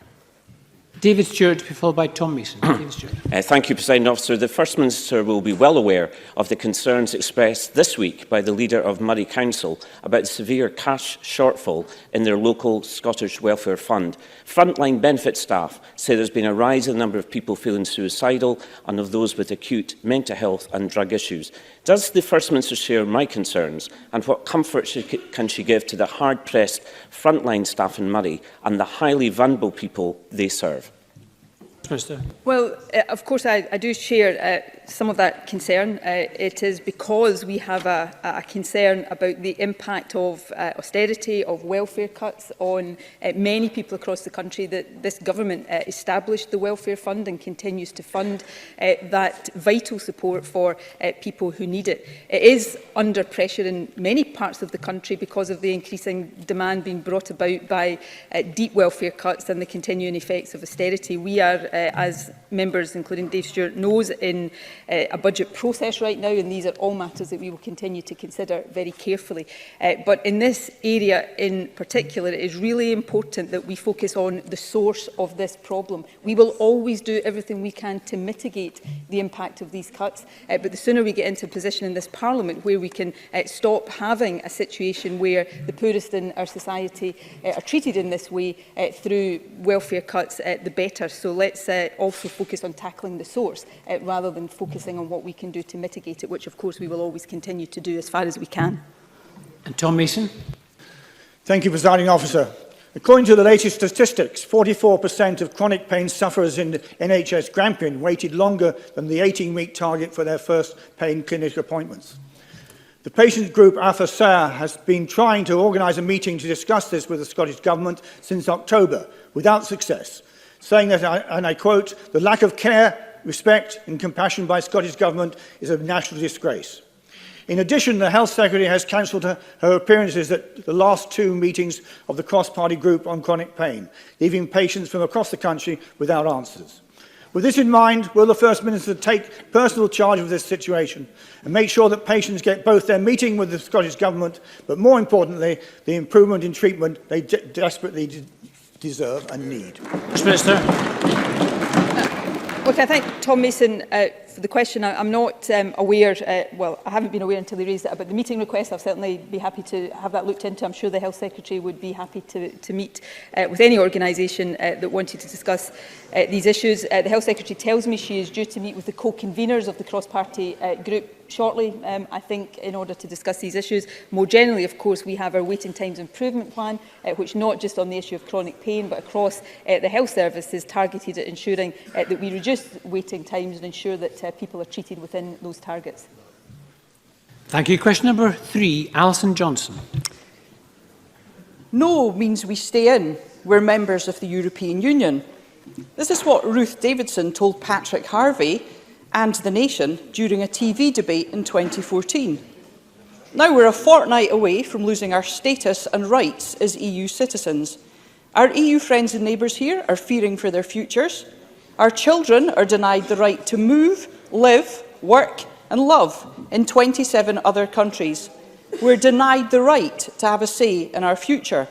David Stewart, to be followed by Tom Mason. David Stewart. Thank you, Presiding Officer. The First Minister will be well aware of the concerns expressed this week by the leader of Murray Council about the severe cash shortfall in their local Scottish Welfare Fund. Frontline benefit staff say there's been a rise in the number of people feeling suicidal and of those with acute mental health and drug issues. Does the First Minister share my concerns, and what comfort can she give to the hard-pressed frontline staff in Murray and the highly vulnerable people they serve? Well, of course, I do share some of that concern. It is because we have a concern about the impact of austerity, of welfare cuts on many people across the country, that this government established the Welfare Fund and continues to fund that vital support for people who need it. It is under pressure in many parts of the country because of the increasing demand being brought about by deep welfare cuts and the continuing effects of austerity. We are, as members, including Dave Stewart, knows, in a budget process right now, and these are all matters that we will continue to consider very carefully. But in this area in particular, it is really important that we focus on the source of this problem. We will always do everything we can to mitigate the impact of these cuts, but the sooner we get into a position in this Parliament where we can stop having a situation where the poorest in our society are treated in this way through welfare cuts, the better. So let's also focus on tackling the source rather than focusing on what we can do to mitigate it, which of course we will always continue to do as far as we can. And Tom Mason. Thank you, Presiding Officer. According to the latest statistics, 44% of chronic pain sufferers in the NHS Grampian waited longer than the 18-week target for their first pain clinic appointments. The patient group Arthur Sayre has been trying to organise a meeting to discuss this with the Scottish Government since October, without success, saying that, and I quote, "The lack of care, respect and compassion by Scottish Government is a national disgrace." In addition, the Health Secretary has cancelled her appearances at the last two meetings of the cross-party group on chronic pain, leaving patients from across the country without answers. With this in mind, will the First Minister take personal charge of this situation and make sure that patients get both their meeting with the Scottish Government, but more importantly, the improvement in treatment they desperately deserve and need? Well, Well, I thank Tom Mason for the question. I'm not aware, well, I haven't been aware until he raised it about the meeting request. I'll certainly be happy to have that looked into. I'm sure the Health Secretary would be happy to meet with any organisation that wanted to discuss these issues. The Health Secretary tells me she is due to meet with the co-conveners of the cross-party group shortly, I think, in order to discuss these issues. More generally, of course, we have our waiting times improvement plan, which not just on the issue of chronic pain, but across the health service is targeted at ensuring that we reduce waiting times and ensure that people are treated within those targets. Thank you. Question number 3, Alison Johnston. No means we stay in. We're members of the European Union. This is what Ruth Davidson told Patrick Harvey and The Nation during a TV debate in 2014. Now we're a fortnight away from losing our status and rights as EU citizens. Our EU friends and neighbours here are fearing for their futures. Our children are denied the right to move, live, work and love in 27 other countries. We're denied the right to have a say in our future.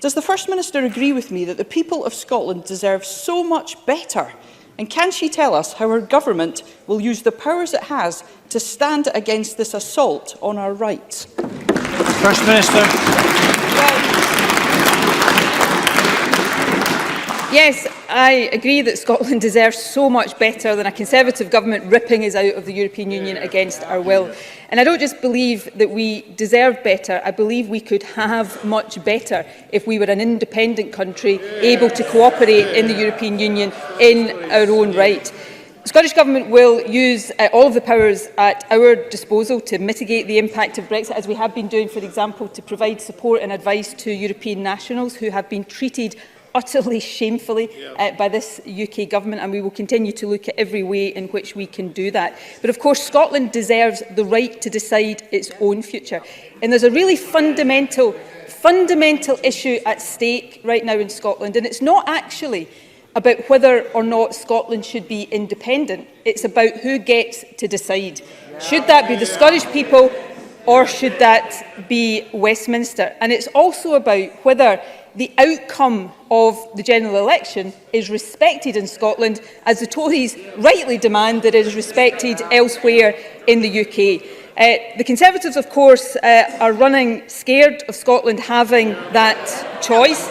Does the First Minister agree with me that the people of Scotland deserve so much better? And can she tell us how her government will use the powers it has to stand against this assault on our rights? First Minister. Yes, I agree that Scotland deserves so much better than a Conservative government ripping us out of the European Union against our will. And I don't just believe that we deserve better, I believe we could have much better if we were an independent country able to cooperate in the European Union in our own right. The Scottish Government will use all of the powers at our disposal to mitigate the impact of Brexit, as we have been doing, for example, to provide support and advice to European nationals who have been treated utterly shamefully by this UK government, and we will continue to look at every way in which we can do that. But of course, Scotland deserves the right to decide its own future. And there's a really fundamental issue at stake right now in Scotland, and it's not actually about whether or not Scotland should be independent. It's about who gets to decide. Should that be the Scottish people, or should that be Westminster? And it's also about whether the outcome of the general election is respected in Scotland, as the Tories rightly demand that it is respected elsewhere in the UK. The Conservatives, of course, are running scared of Scotland having that choice,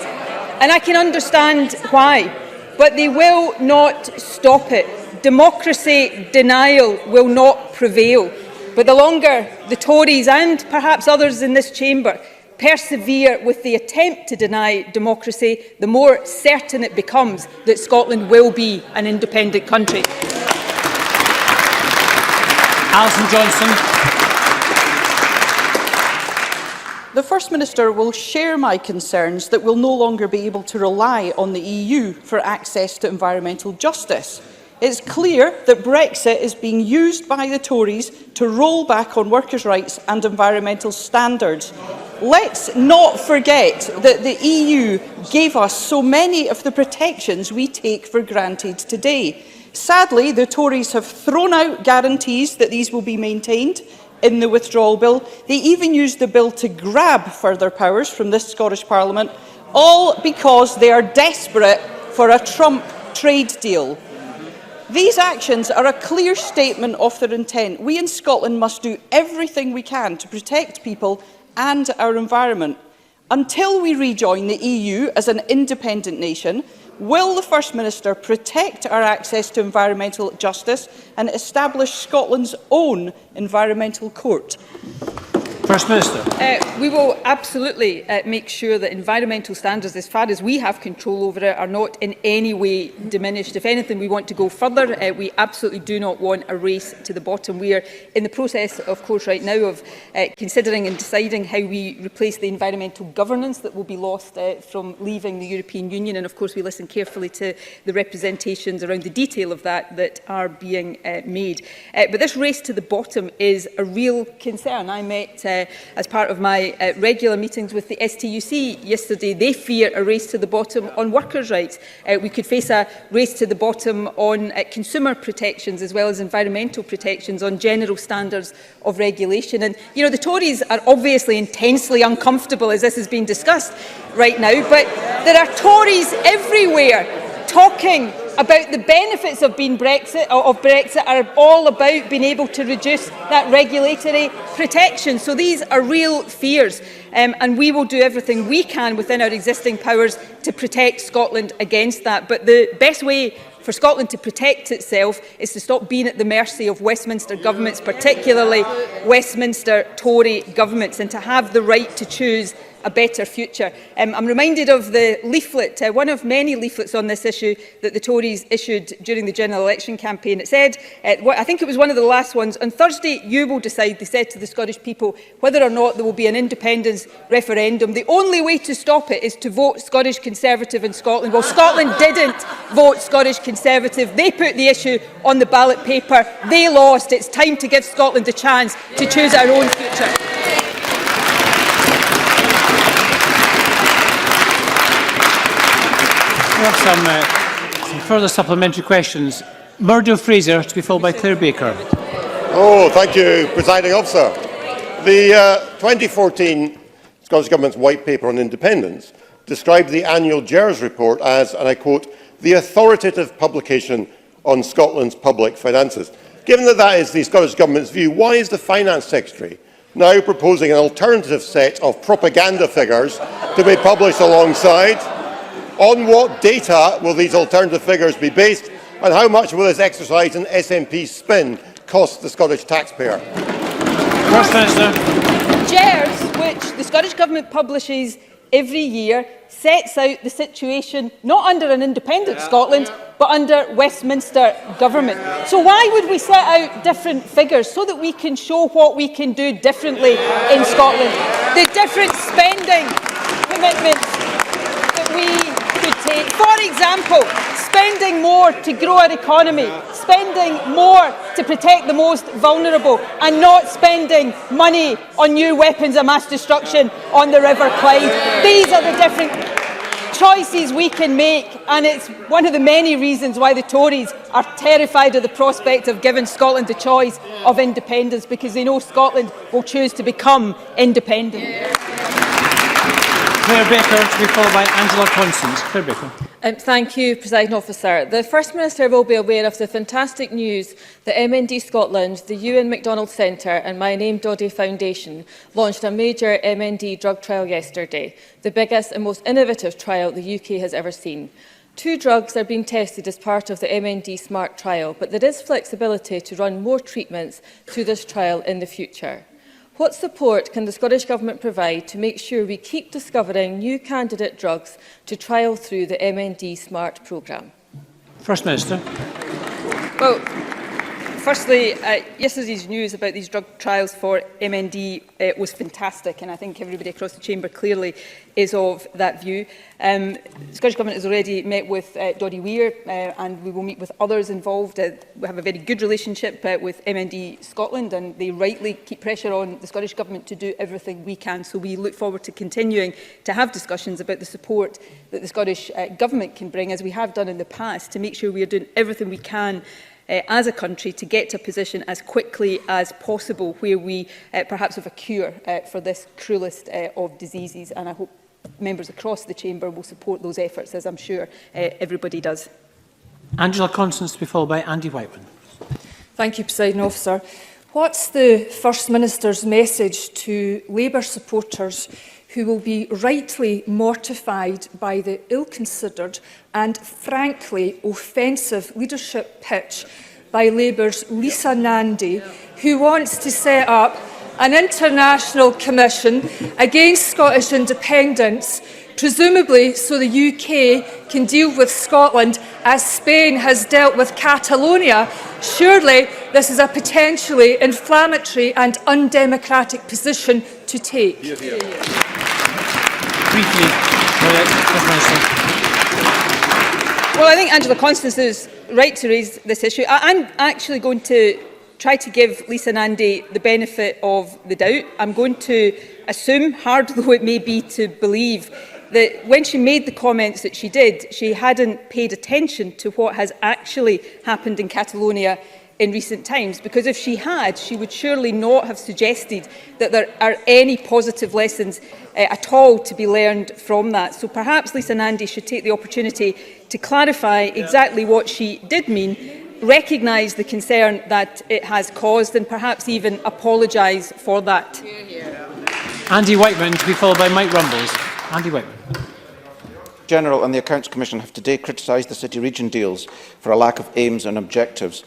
and I can understand why, but they will not stop it. Democracy denial will not prevail. But the longer the Tories and perhaps others in this chamber persevere with the attempt to deny democracy, the more certain it becomes that Scotland will be an independent country. Alison Johnston. The First Minister will share my concerns that we'll no longer be able to rely on the EU for access to environmental justice. It's clear that Brexit is being used by the Tories to roll back on workers' rights and environmental standards. Let's not forget that the EU gave us so many of the protections we take for granted today. Sadly, the Tories have thrown out guarantees that these will be maintained in the withdrawal bill. They even used the bill to grab further powers from this Scottish Parliament, all because they are desperate for a Trump trade deal. These actions are a clear statement of their intent. We in Scotland must do everything we can to protect people and our environment. Until we rejoin the EU as an independent nation, will the First Minister protect our access to environmental justice and establish Scotland's own environmental court? First Minister. We will absolutely make sure that environmental standards, as far as we have control over it, are not in any way diminished. If anything, we want to go further. We absolutely do not want a race to the bottom. We are in the process, of course, right now of considering and deciding how we replace the environmental governance that will be lost from leaving the European Union. And of course, we listen carefully to the representations around the detail of that are being made. But this race to the bottom is a real concern. I met as part of my regular meetings with the STUC yesterday. They fear a race to the bottom on workers' rights. We could face a race to the bottom on consumer protections as well as environmental protections, on general standards of regulation. And, you know, the Tories are obviously intensely uncomfortable as this is being discussed right now, but there are Tories everywhere talking about the benefits of being Brexit are all about being able to reduce that regulatory protection. So these are real fears, and we will do everything we can within our existing powers to protect Scotland against that. But the best way for Scotland to protect itself is to stop being at the mercy of Westminster governments, particularly Westminster Tory governments, and to have the right to choose a better future. I'm reminded of the leaflet, one of many leaflets on this issue that the Tories issued during the general election campaign. It said, I think it was one of the last ones, on Thursday you will decide, they said to the Scottish people, whether or not there will be an independence referendum. The only way to stop it is to vote Scottish Conservative in Scotland. Well, Scotland didn't vote Scottish Conservative. They put the issue on the ballot paper. They lost. It's time to give Scotland a chance to choose our own future. We have some further supplementary questions. Murdo Fraser, to be followed by Claire Baker. Oh, thank you, Presiding Officer. The 2014 Scottish Government's White Paper on Independence described the annual GERS report as, and I quote, the authoritative publication on Scotland's public finances. Given that that is the Scottish Government's view, why is the Finance Secretary now proposing an alternative set of propaganda figures to be published alongside? On what data will these alternative figures be based, and how much will this exercise in SNP spin cost the Scottish taxpayer? First Minister. GERS, which the Scottish Government publishes every year, sets out the situation not under an independent Scotland, but under Westminster government. So why would we set out different figures? So that we can show what we can do differently in Scotland. The different spending commitments that we could take. For example, spending more to grow our economy, spending more to protect the most vulnerable, and not spending money on new weapons of mass destruction on the River Clyde. These are the different choices we can make, and it's one of the many reasons why the Tories are terrified of the prospect of giving Scotland the choice of independence, because they know Scotland will choose to become independent. Claire Baker, to be followed by Angela Constance. Claire Baker. Thank you, Presiding Officer. The First Minister will be aware of the fantastic news that MND Scotland, the Ewan Mcdonald Centre and My Name Doddy Foundation launched a major MND drug trial yesterday, the biggest and most innovative trial the UK has ever seen. 2 drugs are being tested as part of the MND SMART trial, but there is flexibility to run more treatments through this trial in the future. What support can the Scottish Government provide to make sure we keep discovering new candidate drugs to trial through the MND SMART programme? First Minister. Well, firstly, yesterday's news about these drug trials for MND was fantastic, and I think everybody across the chamber clearly is of that view. The Scottish Government has already met with Doddy Weir, and we will meet with others involved. We have a very good relationship with MND Scotland, and they rightly keep pressure on the Scottish Government to do everything we can. So we look forward to continuing to have discussions about the support that the Scottish Government can bring, as we have done in the past, to make sure we are doing everything we can as a country to get to a position as quickly as possible where we perhaps have a cure for this cruelest of diseases. And I hope members across the chamber will support those efforts, as I'm sure everybody does. Angela Constance, to be followed by Andy Whiteman. Thank you, Presiding Officer. What's the First Minister's message to Labour supporters who will be rightly mortified by the ill-considered and frankly offensive leadership pitch by Labour's Lisa Nandy, who wants to set up an international commission against Scottish independence, presumably so the UK can deal with Scotland as Spain has dealt with Catalonia? Surely this is a potentially inflammatory and undemocratic position to take. Briefly, well, I think Angela Constance is right to raise this issue. I'm actually going to try to give Lisa Nandy the benefit of the doubt. I'm going to assume, hard though it may be to believe, that when she made the comments that she did, she hadn't paid attention to what has actually happened in Catalonia in recent times, because if she had, she would surely not have suggested that there are any positive lessons at all to be learned from that. So perhaps Lisa Nandy should take the opportunity to clarify exactly what she did mean, recognise the concern that it has caused, and perhaps even apologise for that. Andy Whiteman, to be followed by Mike Rumbles. Andy Whiteman. General and the Accounts Commission have today criticised the city-region deals for a lack of aims and objectives.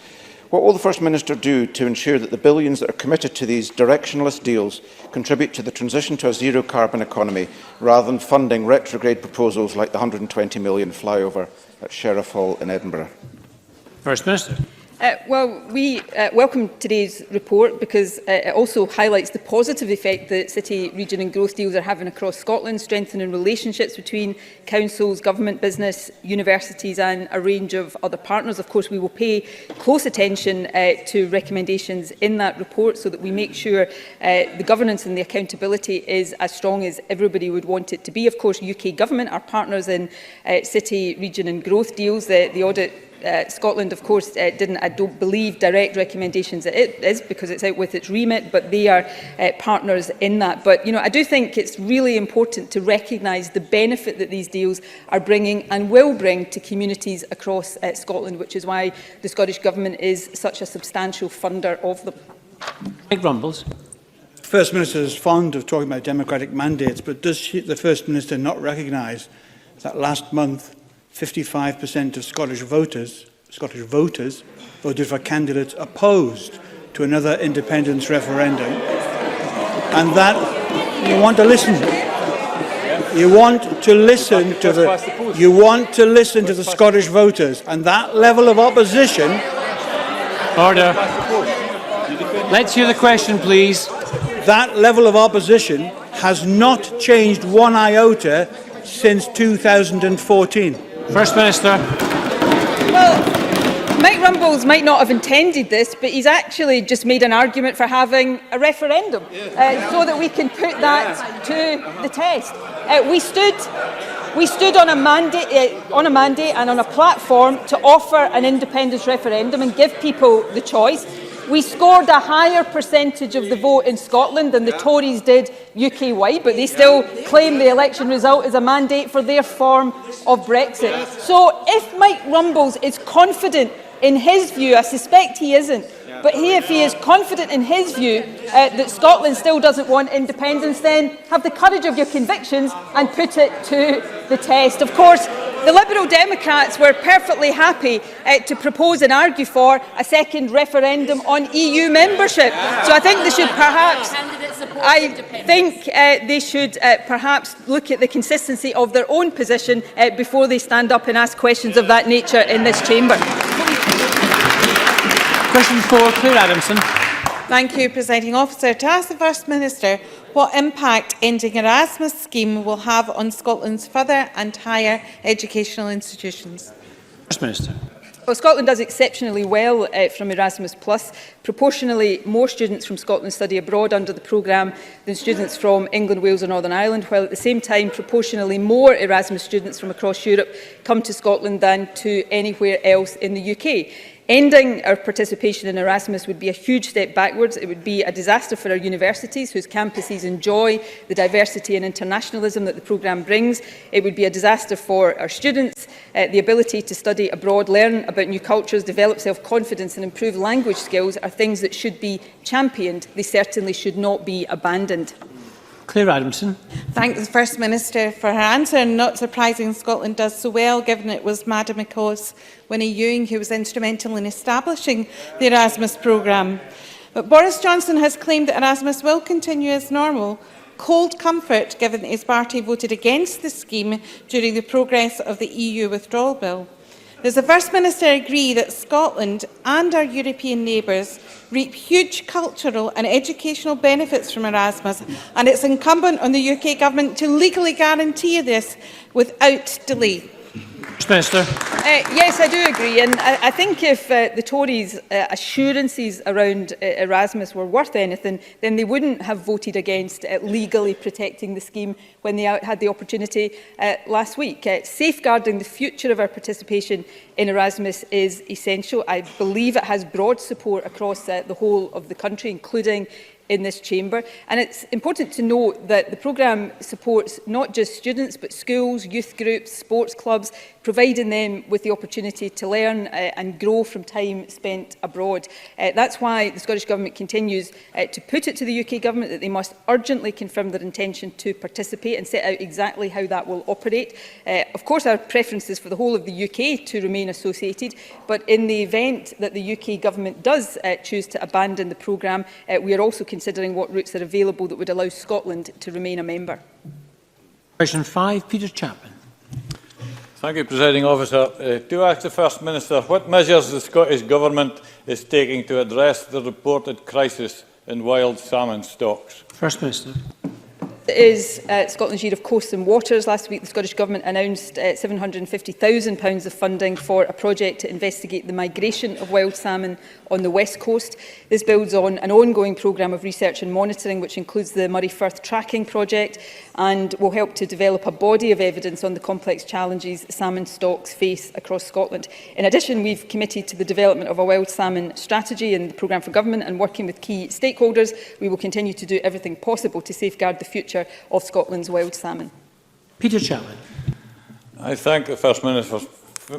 What will the First Minister do to ensure that the billions that are committed to these directionless deals contribute to the transition to a zero-carbon economy, rather than funding retrograde proposals like the £120 million flyover at Sheriff Hall in Edinburgh? First Minister. Well, we welcome today's report because it also highlights the positive effect that city, region and growth deals are having across Scotland, strengthening relationships between councils, government, business, universities and a range of other partners. Of course, we will pay close attention to recommendations in that report so that we make sure the governance and the accountability is as strong as everybody would want it to be. Of course, UK Government are partners in city, region and growth deals. The audit Scotland, of course, didn't, I don't believe, direct recommendations that it is because it's out with its remit, but they are partners in that. But, I do think it's really important to recognise the benefit that these deals are bringing and will bring to communities across Scotland, which is why the Scottish Government is such a substantial funder of them. Mike Rumbles. The First Minister is fond of talking about democratic mandates, but does the First Minister not recognise that last month 55% of Scottish voters voted for candidates opposed to another independence referendum, and that you want to listen to the Scottish voters, and that level of opposition. Order. Let's hear the question, please. That level of opposition has not changed one iota since 2014. First Minister. Well, Mike Rumbles might not have intended this, but he's actually just made an argument for having a referendum so that we can put that to the test. We stood on a mandate and on a platform to offer an independence referendum and give people the choice. We scored a higher percentage of the vote in Scotland than the Tories did UK-wide, but they still claim the election result is a mandate for their form of Brexit. So if Mike Rumbles is confident in his view, I suspect he isn't, but if he is confident in his view that Scotland still doesn't want independence, then have the courage of your convictions and put it to the test. Of course, the Liberal Democrats were perfectly happy to propose and argue for a second referendum on EU membership. So I think they should perhaps look at the consistency of their own position before they stand up and ask questions of that nature in this chamber. Question 4, Claire Adamson. Thank you, Presiding Officer. To ask the First Minister what impact ending Erasmus scheme will have on Scotland's further and higher educational institutions. First Minister. Well, Scotland does exceptionally well from Erasmus+. Proportionally, more students from Scotland study abroad under the programme than students from England, Wales and Northern Ireland, while at the same time, proportionally more Erasmus students from across Europe come to Scotland than to anywhere else in the UK. Ending our participation in Erasmus would be a huge step backwards. It would be a disaster for our universities, whose campuses enjoy the diversity and internationalism that the programme brings. It would be a disaster for our students. The ability to study abroad, learn about new cultures, develop self-confidence and improve language skills are things that should be championed. They certainly should not be abandoned. Claire Adamson. Thank the First Minister for her answer, and not surprising Scotland does so well, given it was Madam McCaw's Winnie Ewing who was instrumental in establishing the Erasmus programme. But Boris Johnson has claimed that Erasmus will continue as normal. Cold comfort, given that his party voted against the scheme during the progress of the EU withdrawal bill. Does the First Minister agree that Scotland and our European neighbours reap huge cultural and educational benefits from Erasmus, and it's incumbent on the UK Government to legally guarantee this without delay? Minister. Yes, I do agree, and I think if the Tories' assurances around Erasmus were worth anything, then they wouldn't have voted against legally protecting the scheme when they had the opportunity last week. Safeguarding the future of our participation in Erasmus is essential. I believe it has broad support across the whole of the country, including in this chamber. And it's important to note that the programme supports not just students, but schools, youth groups, sports clubs, providing them with the opportunity to learn and grow from time spent abroad. That's why the Scottish Government continues to put it to the UK Government that they must urgently confirm their intention to participate and set out exactly how that will operate. Of course, our preference is for the whole of the UK to remain associated, but in the event that the UK Government does choose to abandon the programme, we are also considering what routes are available that would allow Scotland to remain a member. Question 5, Peter Chapman. Thank you, Presiding Officer. To ask the First Minister what measures the Scottish Government is taking to address the reported crisis in wild salmon stocks. First Minister. It is Scotland's Year of Coasts and Waters. Last week, the Scottish Government announced £750,000 of funding for a project to investigate the migration of wild salmon on the West Coast. This builds on an ongoing programme of research and monitoring, which includes the Murray Firth Tracking Project, and will help to develop a body of evidence on the complex challenges salmon stocks face across Scotland. In addition, we've committed to the development of a wild salmon strategy and the programme for government, and working with key stakeholders, we will continue to do everything possible to safeguard the future of Scotland's wild salmon. Peter Chapman. I thank the First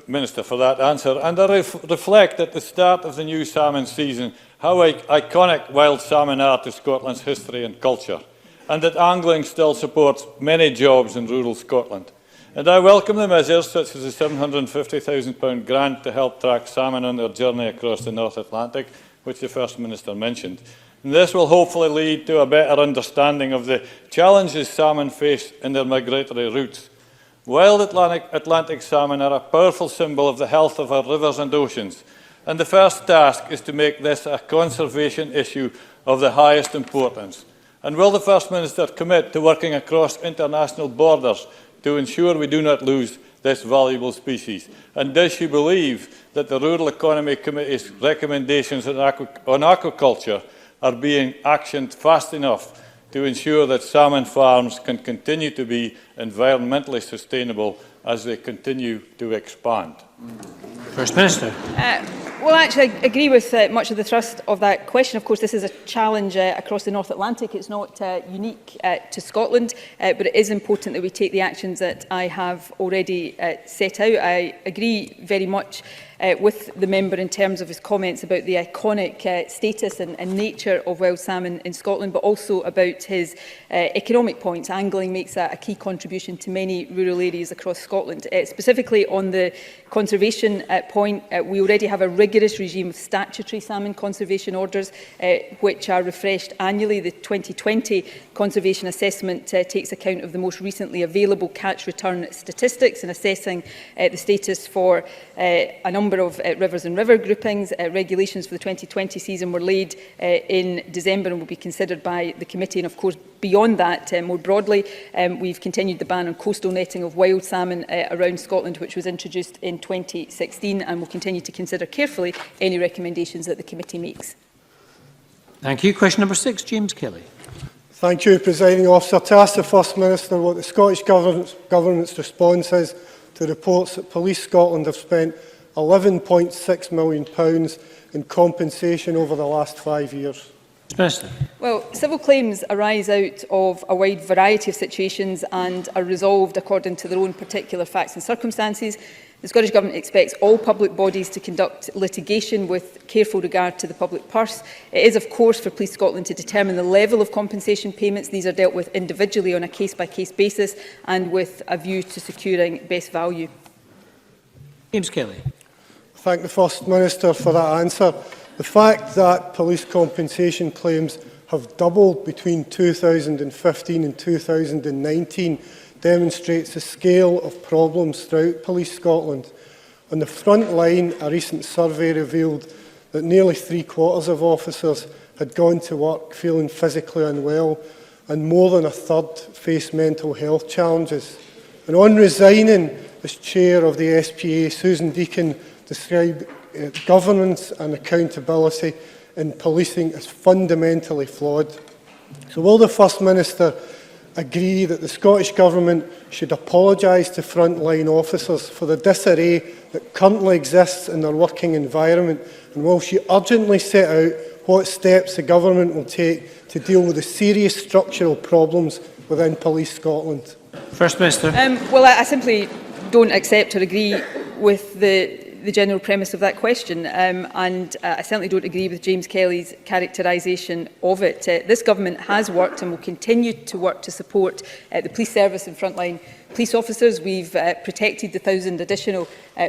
Minister for that answer, and I reflect at the start of the new salmon season how iconic wild salmon are to Scotland's history and culture, and that angling still supports many jobs in rural Scotland. And I welcome the measures such as the £750,000 grant to help track salmon on their journey across the North Atlantic, which the First Minister mentioned. And this will hopefully lead to a better understanding of the challenges salmon face in their migratory routes. Wild Atlantic salmon are a powerful symbol of the health of our rivers and oceans, and the first task is to make this a conservation issue of the highest importance. And will the First Minister commit to working across international borders to ensure we do not lose this valuable species? And does she believe that the Rural Economy Committee's recommendations on aquaculture are being actioned fast enough to ensure that salmon farms can continue to be environmentally sustainable as they continue to expand? First Minister. Well, actually, I agree with much of the thrust of that question. Of course, this is a challenge across the North Atlantic. It's not unique to Scotland, but it is important that we take the actions that I have already set out. I agree very much with the member in terms of his comments about the iconic status and nature of wild salmon in Scotland, but also about his economic points. Angling makes a key contribution to many rural areas across Scotland. Specifically on the conservation point, we already have a rigorous regime of statutory salmon conservation orders, which are refreshed annually. The 2020 conservation assessment takes account of the most recently available catch return statistics in assessing the status for a number of rivers and river groupings. Regulations for the 2020 season were laid in December and will be considered by the committee. And of course, beyond that, more broadly, we've continued the ban on coastal netting of wild salmon around Scotland, which was introduced in 2016, and will continue to consider carefully any recommendations that the committee makes. Thank you. Question number 6, James Kelly. Thank you, Presiding Officer. To ask the First Minister what the Scottish Government's response is to reports that Police Scotland have spent £11.6 million in compensation over the last 5 years. Minister. Well, civil claims arise out of a wide variety of situations and are resolved according to their own particular facts and circumstances. The Scottish Government expects all public bodies to conduct litigation with careful regard to the public purse. It is, of course, for Police Scotland to determine the level of compensation payments. These are dealt with individually on a case-by-case basis and with a view to securing best value. James Kelly. Thank the First Minister for that answer. The fact that police compensation claims have doubled between 2015 and 2019 demonstrates the scale of problems throughout Police Scotland. On the front line, a recent survey revealed that nearly 3/4 of officers had gone to work feeling physically unwell, and more than a third faced mental health challenges. And on resigning, as chair of the SPA, Susan Deakin, described governance and accountability in policing as fundamentally flawed. So will the First Minister agree that the Scottish Government should apologise to frontline officers for the disarray that currently exists in their working environment, and will she urgently set out what steps the Government will take to deal with the serious structural problems within Police Scotland? First Minister. Well, I simply don't accept or agree with the general premise of that question, and I certainly don't agree with James Kelly's characterisation of it. This government has worked and will continue to work to support the police service and frontline police officers. We've protected the 1,000 additional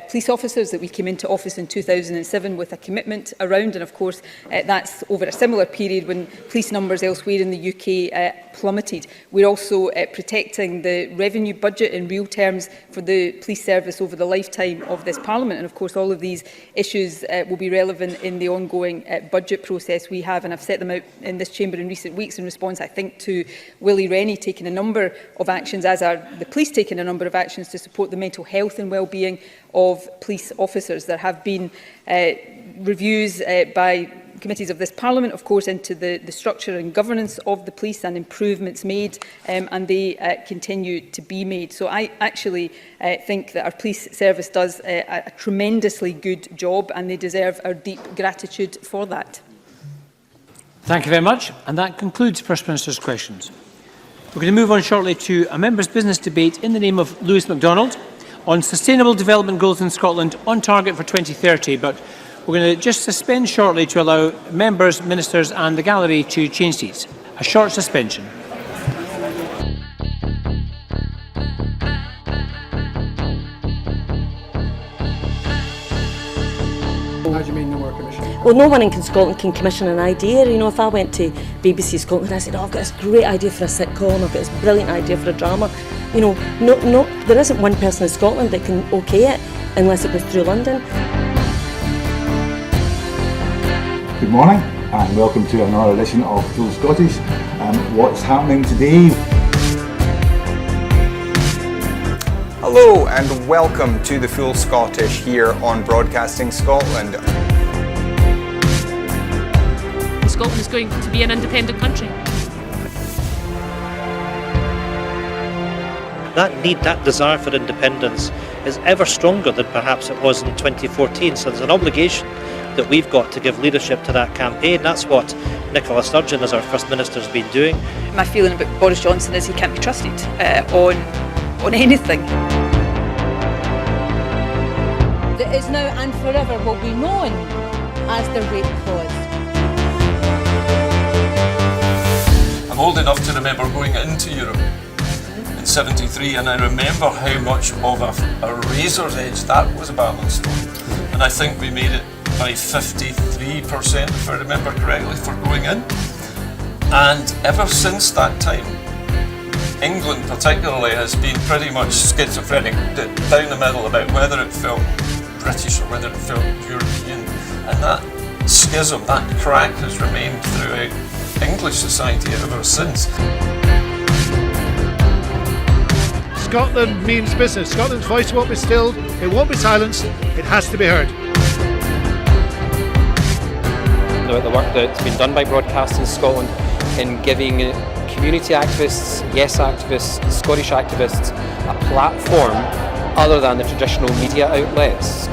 police officers that we came into office in 2007 with a commitment around, and of course that's over a similar period when police numbers elsewhere in the UK plummeted. We're also protecting the revenue budget in real terms for the police service over the lifetime of this Parliament, and of course all of these issues will be relevant in the ongoing budget process we have, and I've set them out in this chamber in recent weeks in response, I think, to Willie Rainey taking a number of actions, as are the police taking a number of actions to support the mental health and well-being of police officers. There have been reviews by committees of this Parliament, of course, into the structure and governance of the police, and improvements made, and they continue to be made. So I actually think that our police service does a tremendously good job, and they deserve our deep gratitude for that. Thank you very much. And that concludes First Minister's questions. We're going to move on shortly to a members' business debate in the name of Lewis Mcdonald on sustainable development goals in Scotland on target for 2030. But we're going to just suspend shortly to allow members, ministers and the gallery to change seats. A short suspension. How do you mean no more commission? Well, no one in Scotland can commission an idea. You know, if I went to BBC Scotland and I said, oh, I've got this great idea for a sitcom, I've got this brilliant idea for a drama, you know, there isn't one person in Scotland that can okay it unless it goes through London. Good morning and welcome to another edition of Full Scottish. What's happening today? Hello and welcome to the Full Scottish here on Broadcasting Scotland. Scotland is going to be an independent country. That need, that desire for independence is ever stronger than perhaps it was in 2014. So there's an obligation that we've got to give leadership to that campaign. That's what Nicola Sturgeon, as our First Minister, has been doing. My feeling about Boris Johnson is he can't be trusted on anything. That is now and forever will be known as the rape clause. I'm old enough to remember going into Europe in '73, and I remember how much of a razor's edge that was a balanced stone. And I think we made it by 53%, if I remember correctly, for going in. And ever since that time, England particularly has been pretty much schizophrenic, down the middle about whether it felt British or whether it felt European. And that schism, that crack has remained throughout English society ever since. Scotland means business. Scotland's voice won't be stilled, it won't be silenced, it has to be heard. About the work that's been done by Broadcasting Scotland in giving community activists, yes activists, Scottish activists a platform other than the traditional media outlets.